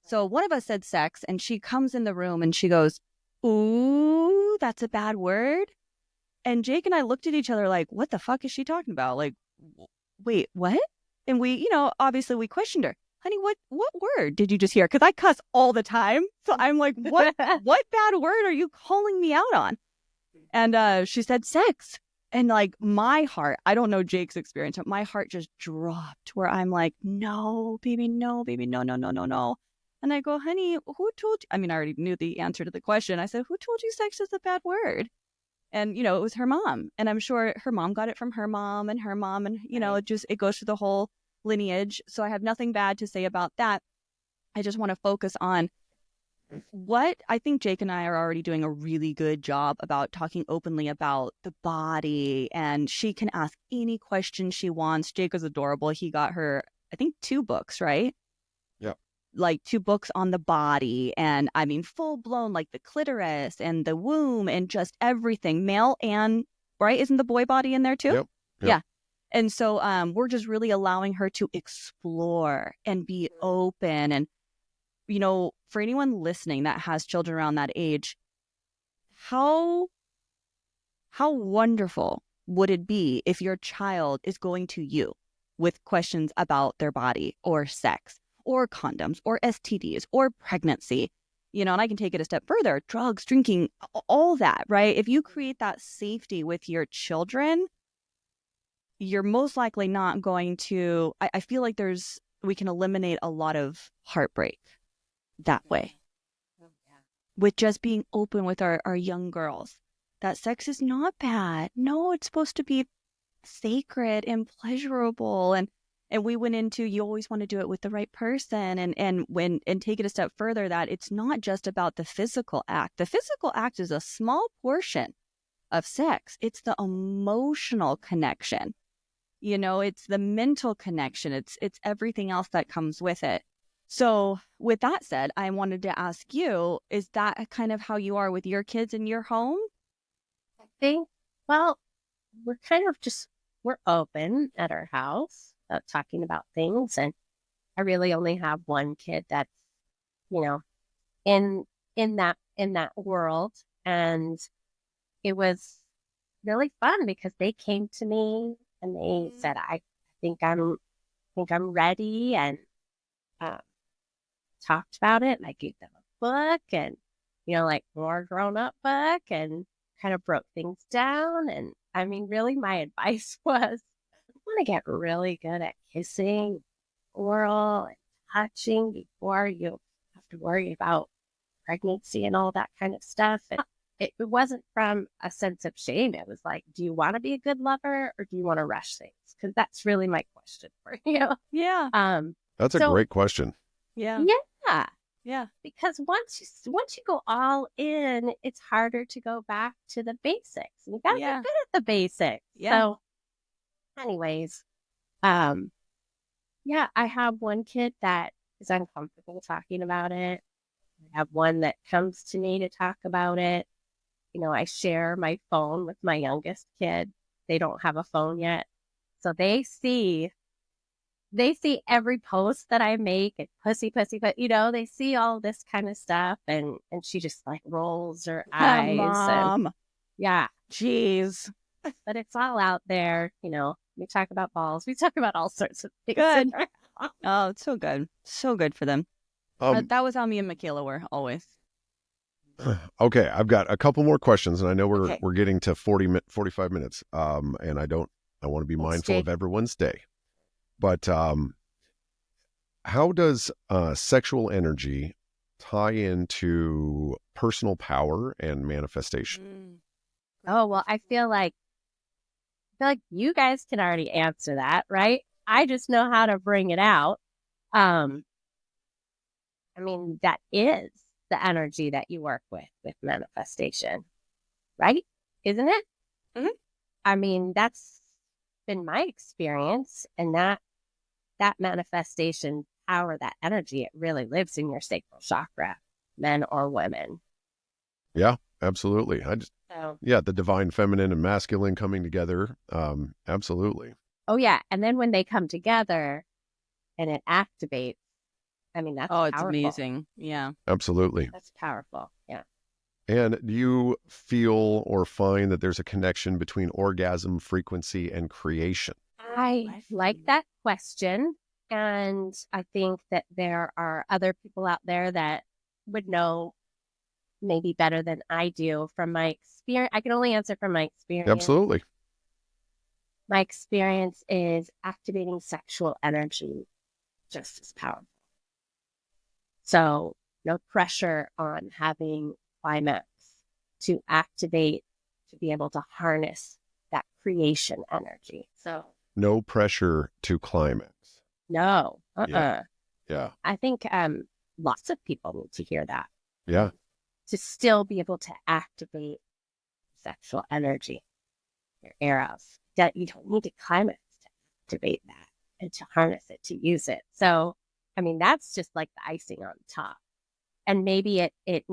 So one of us said sex, and she comes in the room and she goes, "Ooh, that's a bad word." And Jake and I looked at each other like, what the fuck is she talking about? Like, wait, what? And we, you know, obviously we questioned her. Honey, what word did you just hear? Because I cuss all the time. So I'm like, what bad word are you calling me out on? And she said sex. And like my heart, I don't know Jake's experience, but my heart just dropped, where I'm like, no, baby, no, no. And I go, honey, who told you? I mean, I already knew the answer to the question. I said, who told you sex is a bad word? And, you know, it was her mom. And I'm sure her mom got it from her mom. And, you know, it goes through the whole lineage. So I have nothing bad to say about that. I just want to focus on what I think Jake and I are already doing a really good job about talking openly about the body, and she can ask any question she wants. Jake is adorable. He got her, I think, 2 books, right? Yeah. Like 2 books on the body, and I mean, full blown, like the clitoris and the womb and just everything, male and, right? Isn't the boy body in there too? Yep. Yeah. And so we're just really allowing her to explore and be open. And, you know, for anyone listening that has children around that age, how wonderful would it be if your child is going to you with questions about their body or sex or condoms or STDs or pregnancy, you know, and I can take it a step further, drugs, drinking, all that, right? If you create that safety with your children, you're most likely not going to, I feel like we can eliminate a lot of heartbreak that way. With just being open with our young girls, that sex is not bad. No, it's supposed to be sacred and pleasurable. And we went into, you always want to do it with the right person, and take it a step further, that it's not just about the physical act. The physical act is a small portion of sex. It's the emotional connection. You know, it's the mental connection. It's everything else that comes with it. So with that said, I wanted to ask you, is that kind of how you are with your kids in your home? I think, well, we're open at our house about talking about things. And I really only have one kid that's, you know, in that world. And it was really fun because they came to me and they said, I think I'm ready, and talked about it. And I gave them a book, and, you know, like more grown up book, and kind of broke things down. And I mean, really, my advice was, I want to get really good at kissing, oral, and touching before you have to worry about pregnancy and all that kind of stuff. And it wasn't from a sense of shame. It was like, do you want to be a good lover, or do you want to rush things? Because that's really my question for you. Yeah. That's a great question. Yeah. Yeah. Yeah. Because once you go all in, it's harder to go back to the basics. You gotta get good at the basics. Yeah. So anyways, yeah, I have one kid that is uncomfortable talking about it. I have one that comes to me to talk about it. You know, I share my phone with my youngest kid. They don't have a phone yet. So they see every post that I make, and pussy, but, you know, they see all this kind of stuff, and she just like rolls her eyes. Mom. Yeah. Jeez. But it's all out there, you know. We talk about balls. We talk about all sorts of things. Good. Oh, it's so good. So good for them. That was how me and Michaela were always. Okay, I've got a couple more questions, and I know we're getting to 45 minutes. And I want to be mindful of everyone's day. But how does sexual energy tie into personal power and manifestation? Oh, well, I feel like you guys can already answer that, right? I just know how to bring it out. I mean, that is the energy that you work with manifestation, right? Isn't it? Mm-hmm. I mean, that's been my experience, and that manifestation power, that energy, it really lives in your sacral chakra, men or women. Yeah, absolutely. The divine feminine and masculine coming together. Absolutely. Oh yeah. And then when they come together and it activates, I mean, that's it's powerful. amazing. Yeah. Absolutely. That's powerful. Yeah. And do you feel or find that there's a connection between orgasm frequency and creation? I like that question. And I think that there are other people out there that would know maybe better than I do from my experience. I can only answer from my experience. Absolutely. My experience is activating sexual energy just as powerful. So no pressure on having climax to activate, to be able to harness that creation energy. So no pressure to climax. No. Yeah. I think lots of people need to hear that. Yeah. To still be able to activate sexual energy, your eros. That you don't need to climax to activate that and to harness it, to use it. So, I mean, that's just like the icing on top. And maybe it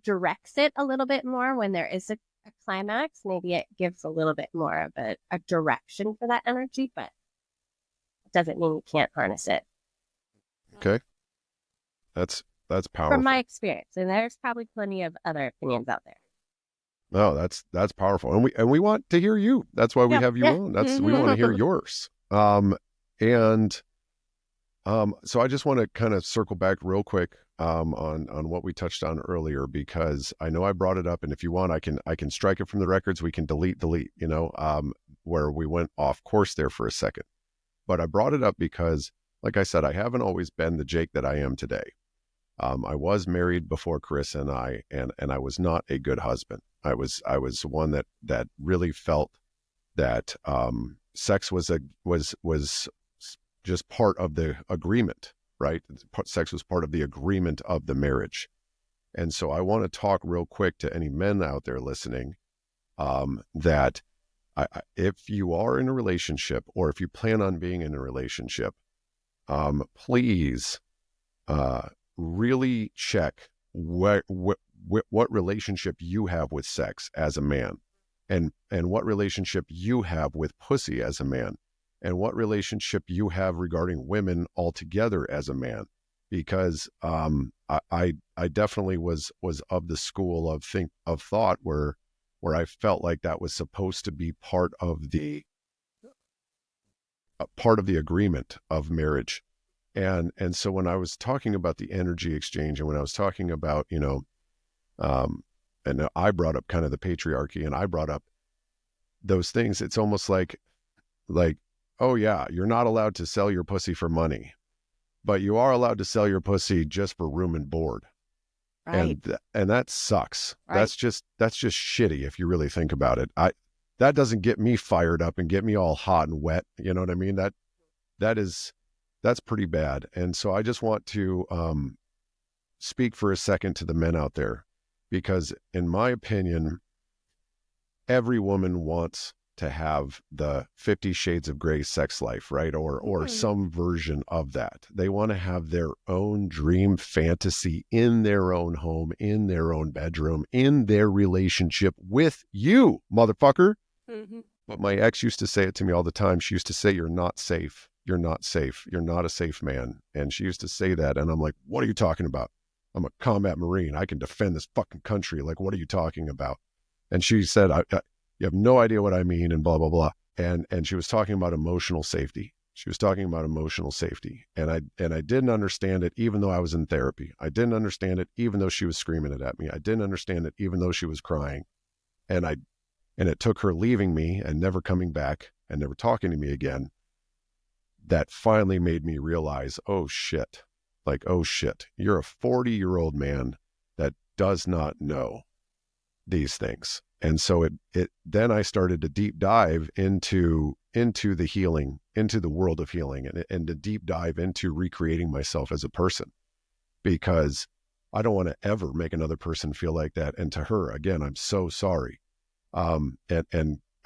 directs it a little bit more when there is a climax. Maybe it gives a little bit more of a direction for that energy, but it doesn't mean you can't harness it. Okay. That's powerful. From my experience. And there's probably plenty of other opinions out there. No, that's powerful. And we want to hear you. That's why we have you on. We want to hear yours. So I just want to kind of circle back real quick on what we touched on earlier, because I know I brought it up, and if you want, I can strike it from the records. We can delete, where we went off course there for a second. But I brought it up because, like I said, I haven't always been the Jake that I am today. I was married before Carissa and I was not a good husband. I was one that really felt that sex was just part of the agreement, right? Sex was part of the agreement of the marriage. And so I want to talk real quick to any men out there listening, that if you are in a relationship, or if you plan on being in a relationship, please really check what relationship you have with sex as a man, and what relationship you have with pussy as a man, and what relationship you have regarding women altogether as a man. Because I definitely was of the school of thought where I felt like that was supposed to be part of the agreement of marriage. And so when I was talking about the energy exchange, and when I was talking about, and I brought up kind of the patriarchy, and I brought up those things, it's almost like, oh yeah, you're not allowed to sell your pussy for money, but you are allowed to sell your pussy just for room and board. Right. And that sucks. Right. That's just shitty if you really think about it. That doesn't get me fired up and get me all hot and wet. You know what I mean? That's pretty bad. And so I just want to speak for a second to the men out there, because in my opinion, every woman wants to have the 50 Shades of Grey sex life, right? Or some version of that. They want to have their own dream fantasy in their own home, in their own bedroom, in their relationship with you, motherfucker. Mm-hmm. But my ex used to say it to me all the time. She used to say, "You're not safe. You're not safe. You're not a safe man." And she used to say that. And I'm like, what are you talking about? I'm a combat Marine. I can defend this fucking country. Like, what are you talking about? And she said, you have no idea what I mean, and blah, blah, blah. and she was talking about emotional safety. She was talking about emotional safety. And I didn't understand it, even though I was in therapy. I didn't understand it, even though she was screaming it at me. I didn't understand it, even though she was crying. And it took her leaving me and never coming back and never talking to me again that finally made me realize, oh shit, you're a 40-year-old man that does not know these things. And so then I started to deep dive into the healing, into the world of healing, and to deep dive into recreating myself as a person, because I don't want to ever make another person feel like that. And to her, again, I'm so sorry. And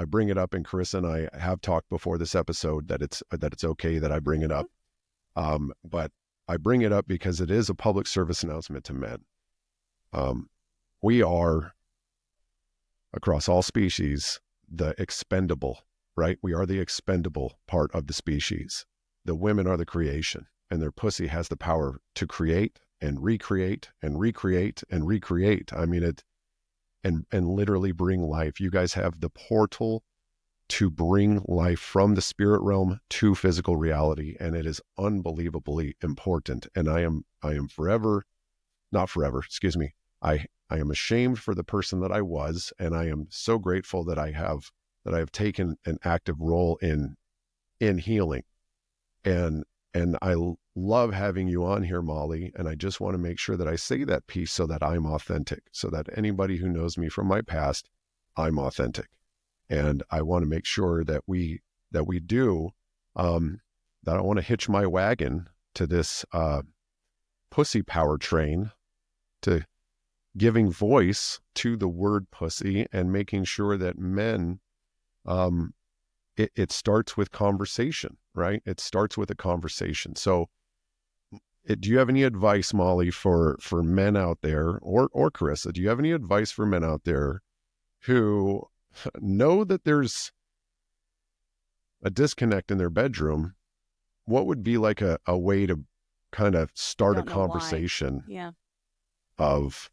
I bring it up, and Carissa and I have talked before this episode that it's okay that I bring it up. But I bring it up because it is a public service announcement to men. We are, across all species, the expendable, right? We are the expendable part of the species. The women are the creation, and their pussy has the power to create and recreate and recreate and recreate. I mean, and literally bring life. You guys have the portal to bring life from the spirit realm to physical reality, and it is unbelievably important. And I am not forever, excuse me. I am ashamed for the person that I was, and I am so grateful that I have taken an active role in healing. And I love having you on here, Mollie. And I just want to make sure that I say that piece so that I'm authentic, so that anybody who knows me from my past, I'm authentic. And I want to make sure that we do, that I don't want to hitch my wagon to this pussy power train, to giving voice to the word pussy and making sure that men, it starts with conversation, right? It starts with a conversation. So do you have any advice, Mollie, for men out there, or Carissa, do you have any advice for men out there who know that there's a disconnect in their bedroom? What would be like a way to kind of start a conversation of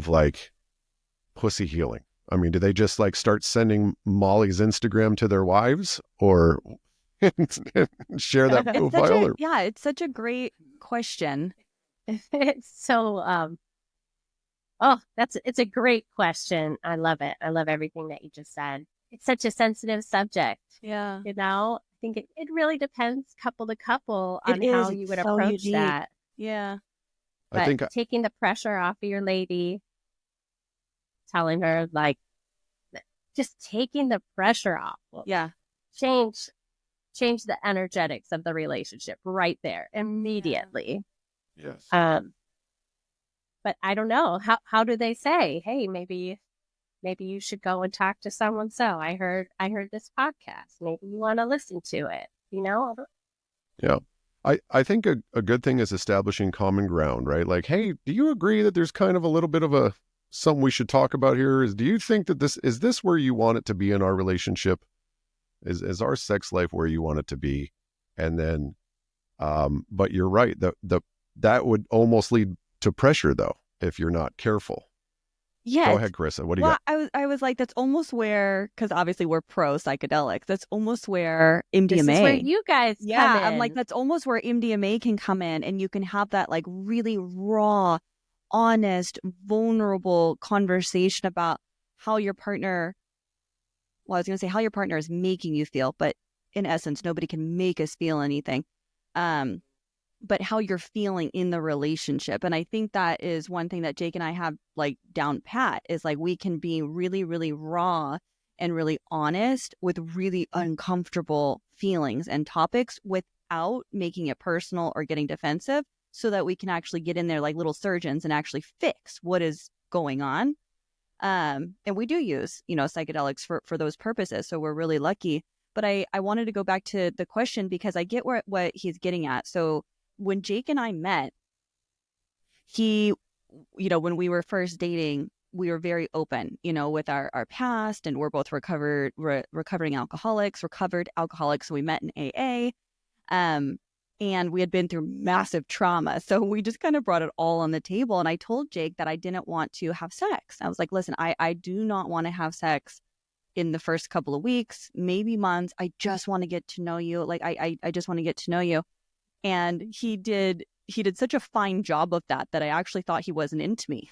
like pussy healing? I mean, do they just like start sending Mollie's Instagram to their wives, or share that profile? It's such a great question. It's so, it's a great question. I love it. I love everything that you just said. It's such a sensitive subject. Yeah. You know, I think it really depends couple to couple on how you would approach that. Yeah. But I think taking the pressure off of your lady, telling her, like, just taking the pressure off. Yeah. Change the energetics of the relationship right there immediately. Yes. But I don't know. How do they say, hey, maybe you should go and talk to someone. So I heard this podcast. Maybe you want to listen to it, you know? Yeah. I think a good thing is establishing common ground, right? Like, hey, do you agree that there's kind of a little bit of something we should talk about here? Do you think that is this where you want it to be in our relationship? Is our sex life where you want it to be? And then, but you're right. That would almost lead to pressure, though, if you're not careful. Yeah. Go ahead, Carissa. What do you got? I was like, that's almost where, because obviously we're pro psychedelics. That's almost where MDMA. This is where you guys come in. I'm like, that's almost where MDMA can come in, and you can have that like really raw, honest, vulnerable conversation about how your partner. Well, I was going to say how your partner is making you feel, but in essence, nobody can make us feel anything. But how you're feeling in the relationship. And I think that is one thing that Jake and I have like down pat, is like we can be really, really raw and really honest with really uncomfortable feelings and topics without making it personal or getting defensive, so that we can actually get in there like little surgeons and actually fix what is going on. And we do use, psychedelics for those purposes. So we're really lucky. But I wanted to go back to the question, because I get what he's getting at. So when Jake and I met, he, when we were first dating, we were very open, with our past, and we're both recovering alcoholics. So we met in AA. And we had been through massive trauma. So we just kind of brought it all on the table. And I told Jake that I didn't want to have sex. I was like, listen, I do not want to have sex in the first couple of weeks, maybe months, I just want to get to know you. Like, I just want to get to know you. And he did such a fine job of that I actually thought he wasn't into me.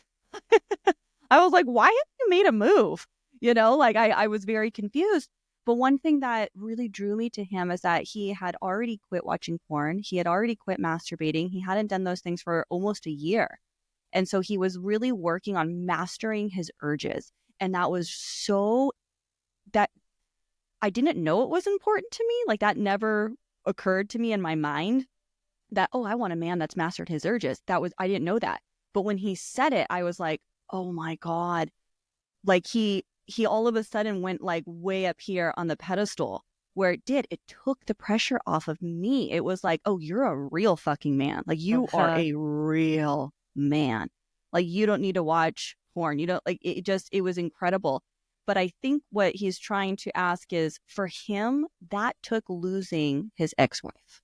I was like, why have you made a move? You know, like I was very confused. But one thing that really drew me to him is that he had already quit watching porn. He had already quit masturbating. He hadn't done those things for almost a year. And so he was really working on mastering his urges. And that was so that I didn't know it was important to me. Like, that never occurred to me in my mind that, oh, I want a man that's mastered his urges. I didn't know that. But when he said it, I was like, oh my God. Like he all of a sudden went like way up here on the pedestal where it took the pressure off of me. It was like, oh, you're a real fucking man. Like, you are a real man. Like, you don't need to watch porn. You don't, like, it was incredible. But I think what he's trying to ask is, for him, that took losing his ex-wife,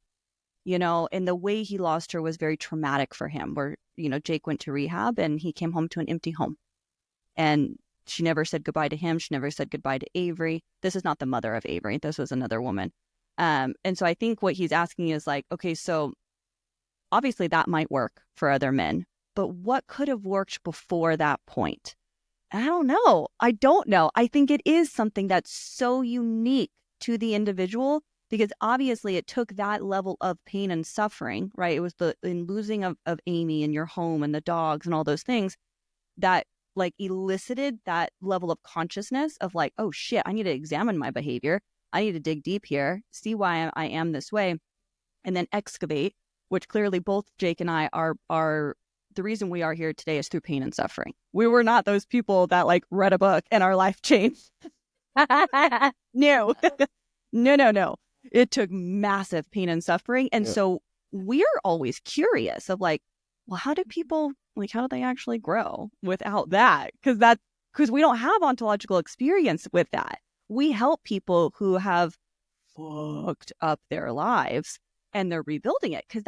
you know, and the way he lost her was very traumatic for him, where, you know, Jake went to rehab and he came home to an empty home. And she never said goodbye to him. She never said goodbye to Avery. This is not the mother of Avery. This was another woman. And so I think what he's asking is like, okay, so obviously that might work for other men, but what could have worked before that point? I don't know. I think it is something that's so unique to the individual, because obviously it took that level of pain and suffering, right? It was the losing of Amy and your home and the dogs and all those things that like elicited that level of consciousness of like, oh shit, I need to examine my behavior. I need to dig deep here, see why I am this way, and then excavate, which clearly both Jake and I are the reason we are here today is through pain and suffering. We were not those people that like read a book and our life changed. No, no. It took massive pain and suffering. And so we're always curious of like, well, how do they actually grow without that? Because we don't have ontological experience with that. We help people who have fucked up their lives and they're rebuilding it, because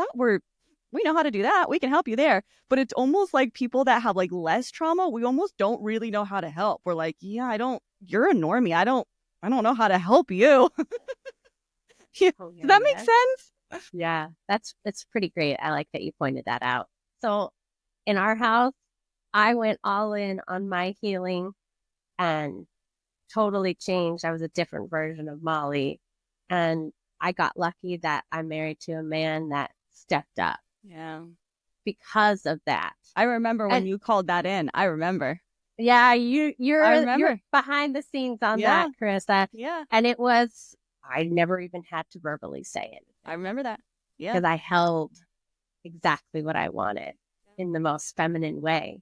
we know how to do that. We can help you there. But it's almost like people that have like less trauma, we almost don't really know how to help. We're like, yeah, you're a normie. I don't know how to help you. Does that make sense? Yeah, that's pretty great. I like that you pointed that out. So in our house, I went all in on my healing and totally changed. I was a different version of Mollie. And I got lucky that I'm married to a man that stepped up. Yeah. Because of that. I remember when you called that in. I remember. Yeah, you're behind the scenes on that, Carissa. Yeah. And I never even had to verbally say it. I remember that. Yeah. Because I held exactly what I wanted in the most feminine way.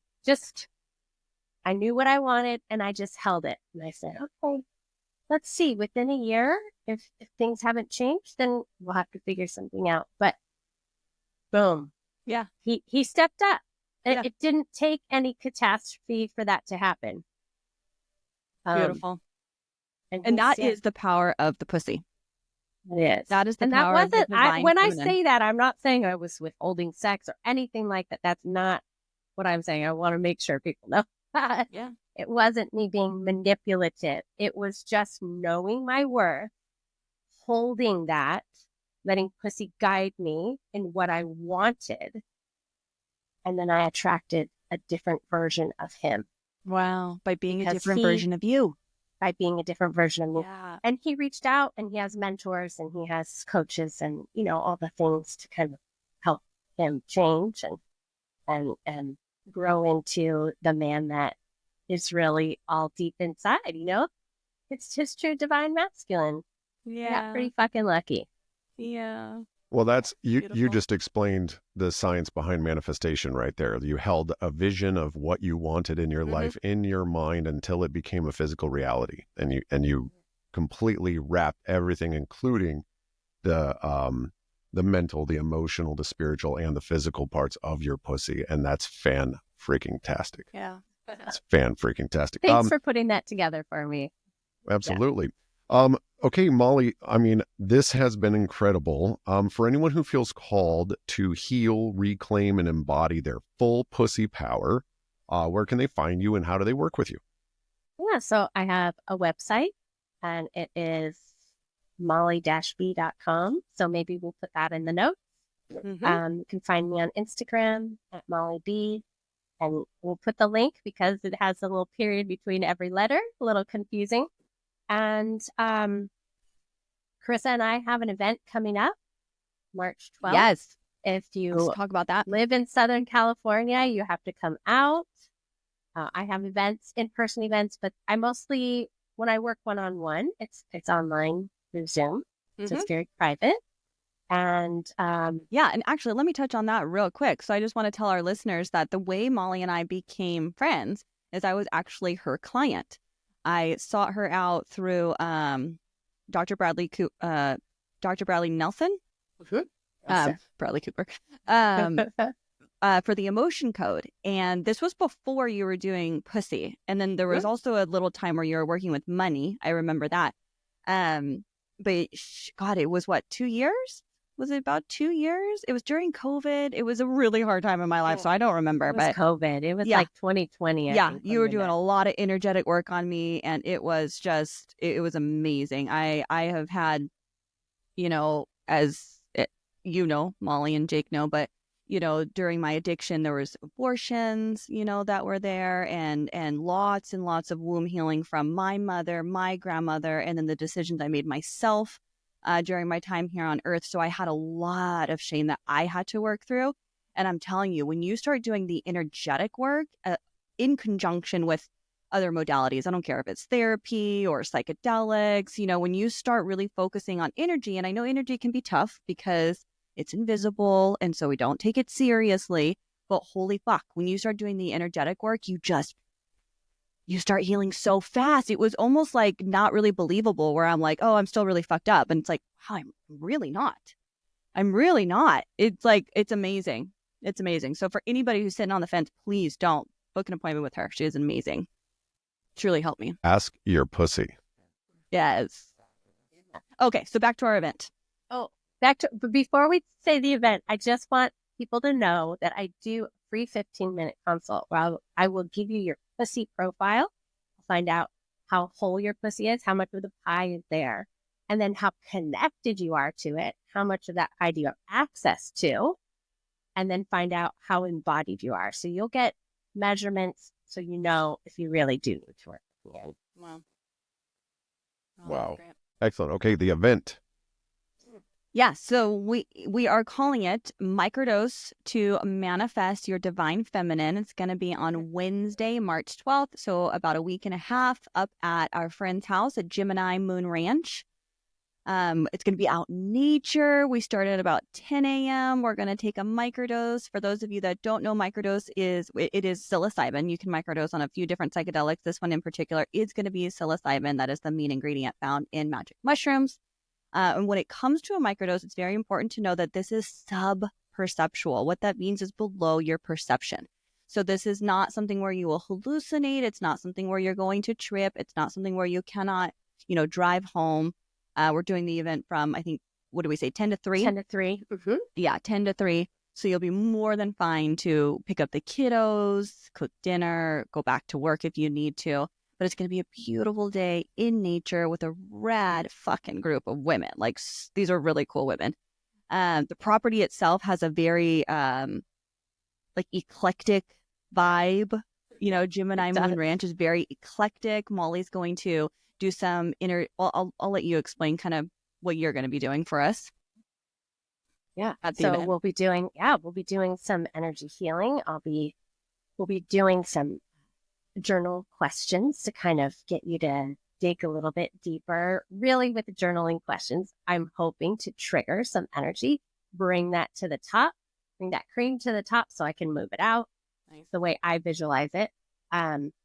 I knew what I wanted and I just held it. And I said, okay, let's see. Within a year, if things haven't changed, then we'll have to figure something out. But boom. Yeah. He stepped up. It didn't take any catastrophe for that to happen. Beautiful. And that is the power of the pussy. It is. That is the power of the divine when feminine. I say that, I'm not saying I was withholding sex or anything like that. That's not what I'm saying. I want to make sure people know. Yeah. It wasn't me being manipulative. It was just knowing my worth, holding that, letting pussy guide me in what I wanted. And then I attracted a different version of him. Wow. By being a different version of you. By being a different version of me. Yeah. And he reached out and he has mentors and he has coaches and, you know, all the things to kind of help him change and grow into the man that is really all deep inside, you know? It's his true divine masculine. Yeah. I got pretty fucking lucky. Yeah. Well, that's you Beautiful. just explained the science behind manifestation right there. You held a vision of what you wanted in your life in your mind until it became a physical reality. And you completely wrapped everything, including the mental, the emotional, the spiritual, and the physical parts of your pussy. And that's fan-freaking-tastic. Yeah. It's fan-freaking-tastic. Thanks for putting that together for me. Absolutely. Okay, Mollie, I mean, this has been incredible. For anyone who feels called to heal, reclaim, and embody their full pussy power, where can they find you and how do they work with you? Yeah, so I have a website, and it is mollie-b.com. So maybe we'll put that in the notes. You can find me on Instagram at Mollie B, and we'll put the link because it has a little period between every letter, a little confusing. And Carissa and I have an event coming up March 12th. Yes. If you Let's talk about that. live in Southern California, you have to come out. I have events, in-person events, but I mostly, when I work one-on-one, it's online through Zoom. So it's very private. And yeah, and actually, let me touch on that real quick. So I just want to tell our listeners that the way Mollie and I became friends is I was actually her client. I sought her out through Dr. Bradley Nelson, Bradley Cooper, for the emotion code. And this was before you were doing pussy. And then there was also a little time where you were working with money. I remember that. But God, it was what, 2 years? Was it about 2 years? It was during COVID. It was a really hard time in my life, so I don't remember. It was COVID. It was like 2020. I think, you were doing a lot of energetic work on me, and it was just, it was amazing. I have had, Mollie and Jake know, but during my addiction, there was abortions, that were there, and lots and lots of womb healing from my mother, my grandmother, and then the decisions I made myself during my time here on Earth. So I had a lot of shame that I had to work through. And I'm telling you, when you start doing the energetic work in conjunction with other modalities, I don't care if it's therapy or psychedelics, when you start really focusing on energy, and I know energy can be tough because it's invisible, and so we don't take it seriously, but holy fuck, when you start doing the energetic work, you start healing so fast. It was almost like not really believable, where I'm like, oh, I'm still really fucked up. And it's like, wow, I'm really not. It's like, it's amazing. It's amazing. So for anybody who's sitting on the fence, please don't book an appointment with her. She is amazing. Truly helped me. Ask your pussy. Yes. Okay, so back to our event. But before we say the event, I just want people to know that I do a free 15-minute consult where I will give you your pussy profile, find out how whole your pussy is, how much of the pie is there, and then how connected you are to it, how much of that pie do you have access to, and then find out how embodied you are. So you'll get measurements so you know if you really do need to work. Wow. Wow. Excellent. Okay, the event. Yeah, so we are calling it Microdose to Manifest Your Divine Feminine. It's going to be on Wednesday, March 12th, so about a week and a half, up at our friend's house at Gemini Moon Ranch. It's going to be out in nature. We start at about 10 a.m. We're going to take a microdose. For those of you that don't know, microdose is psilocybin. You can microdose on a few different psychedelics. This one in particular is going to be psilocybin. That is the main ingredient found in magic mushrooms. And when it comes to a microdose, it's very important to know that this is sub-perceptual. What that means is below your perception. So this is not something where you will hallucinate. It's not something where you're going to trip. It's not something where you cannot, drive home. We're doing the event from, I think, what do we say, 10 to 3? 10 to 3. Mm-hmm. Yeah, 10 to 3. So you'll be more than fine to pick up the kiddos, cook dinner, go back to work if you need to. But it's going to be a beautiful day in nature with a rad fucking group of women. Like, these are really cool women. The property itself has a very eclectic vibe. Gemini Moon Ranch is very eclectic. Mollie's going to do some I'll let you explain kind of what you're going to be doing for us. Yeah. So we'll be doing some energy healing. We'll be doing some journal questions to kind of get you to dig a little bit deeper. Really, with the journaling questions, I'm hoping to trigger some energy, bring that to the top, bring that cream to the top so I can move it out. Nice. The way I visualize it.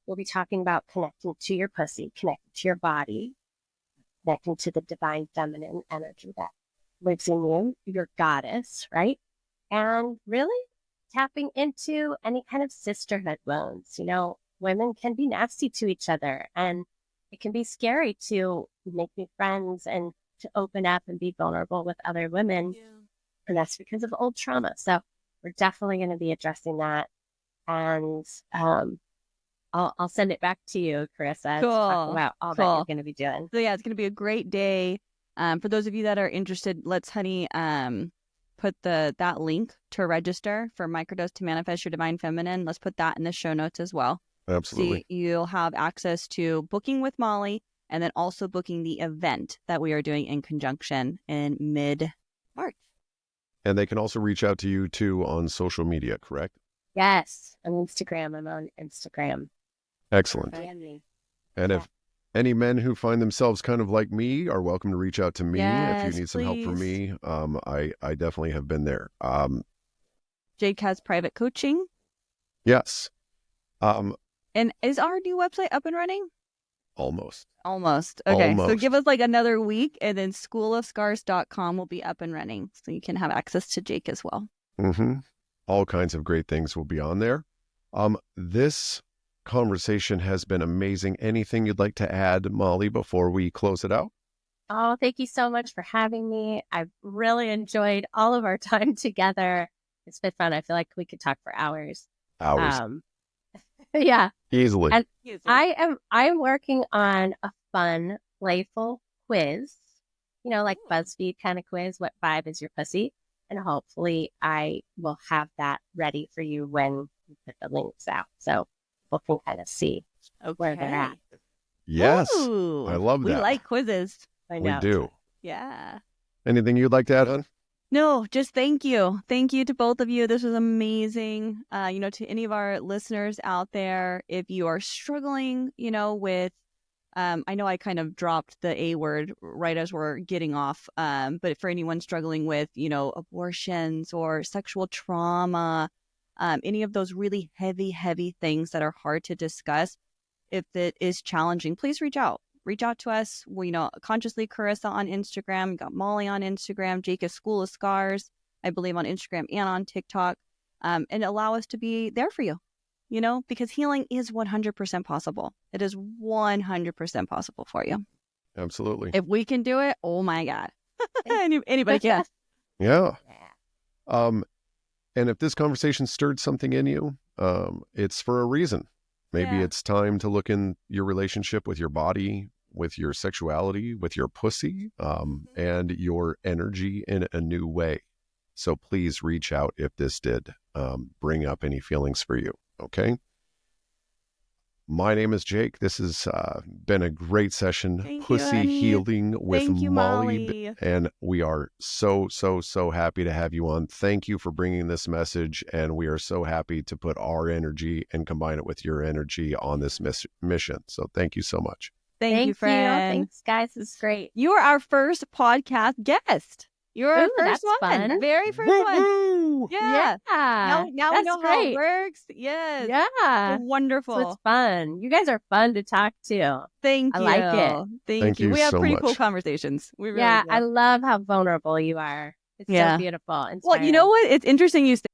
We'll be talking about connecting to your pussy, connecting to your body, connecting to the divine feminine energy that lives in you, your goddess, right? And really tapping into any kind of sisterhood wounds. Women can be nasty to each other, and it can be scary to make new friends and to open up and be vulnerable with other women. Yeah. And that's because of old trauma. So we're definitely going to be addressing that. And I'll send it back to you, Carissa, to talk about all that you're going to be doing. So yeah, it's going to be a great day. For those of you that are interested, let's put that link to register for Microdose to Manifest Your Divine Feminine. Let's put that in the show notes as well. Absolutely. So you'll have access to booking with Mollie, and then also booking the event that we are doing in conjunction in mid-March. And they can also reach out to you too on social media, correct? Yes, on Instagram. I'm on Instagram. Excellent. And if any men who find themselves kind of like me are welcome to reach out to me if you need some help from me. I definitely have been there. Jake has private coaching. Yes. And is our new website up and running? Almost. Okay. Almost. So give us like another week, and then schoolofscars.com will be up and running. So you can have access to Jake as well. Mm-hmm. All kinds of great things will be on there. This conversation has been amazing. Anything you'd like to add, Mollie, before we close it out? Oh, thank you so much for having me. I've really enjoyed all of our time together. It's been fun. I feel like we could talk for hours. Yeah. Easily. And I'm working on a fun, playful quiz, like BuzzFeed kind of quiz. What vibe is your pussy? And hopefully I will have that ready for you when we put the links out. So people can kind of see where they're at. Yes. Ooh, I love that. We like quizzes. I know. We do. Yeah. Anything you'd like to add, hon? No, just thank you. Thank you to both of you. This was amazing. To any of our listeners out there, if you are struggling, with, I know I kind of dropped the A word right as we're getting off, but for anyone struggling with, abortions or sexual trauma, any of those really heavy things that are hard to discuss, if it is challenging, please reach out. Reach out to us. Consciously Carissa on Instagram. We got Mollie on Instagram. Jake is School of Scars, I believe, on Instagram and on TikTok. And allow us to be there for you, because healing is 100% possible. It is 100% possible for you. Absolutely. If we can do it, oh my God. Anybody can. Yeah. And if this conversation stirred something in you, it's for a reason. Maybe it's time to look in your relationship with your body, with your sexuality, with your pussy, and your energy in a new way. So please reach out if this did bring up any feelings for you. Okay. My name is Jake. This has been a great session. Pussy healing with Mollie. And we are so happy to have you on. Thank you for bringing this message. And we are so happy to put our energy and combine it with your energy on this mission. So thank you so much. Thank you, friend. Thanks, guys. It's great. You are our first podcast guest. You're our first one. Fun. Very first one. Yeah. Now we know how it works. Yes. Yeah. Wonderful. So it's fun. You guys are fun to talk to. Thank you. I like it. Thank you. We have pretty cool conversations. We really do. I love how vulnerable you are. It's so beautiful. Well, you know what? It's interesting you say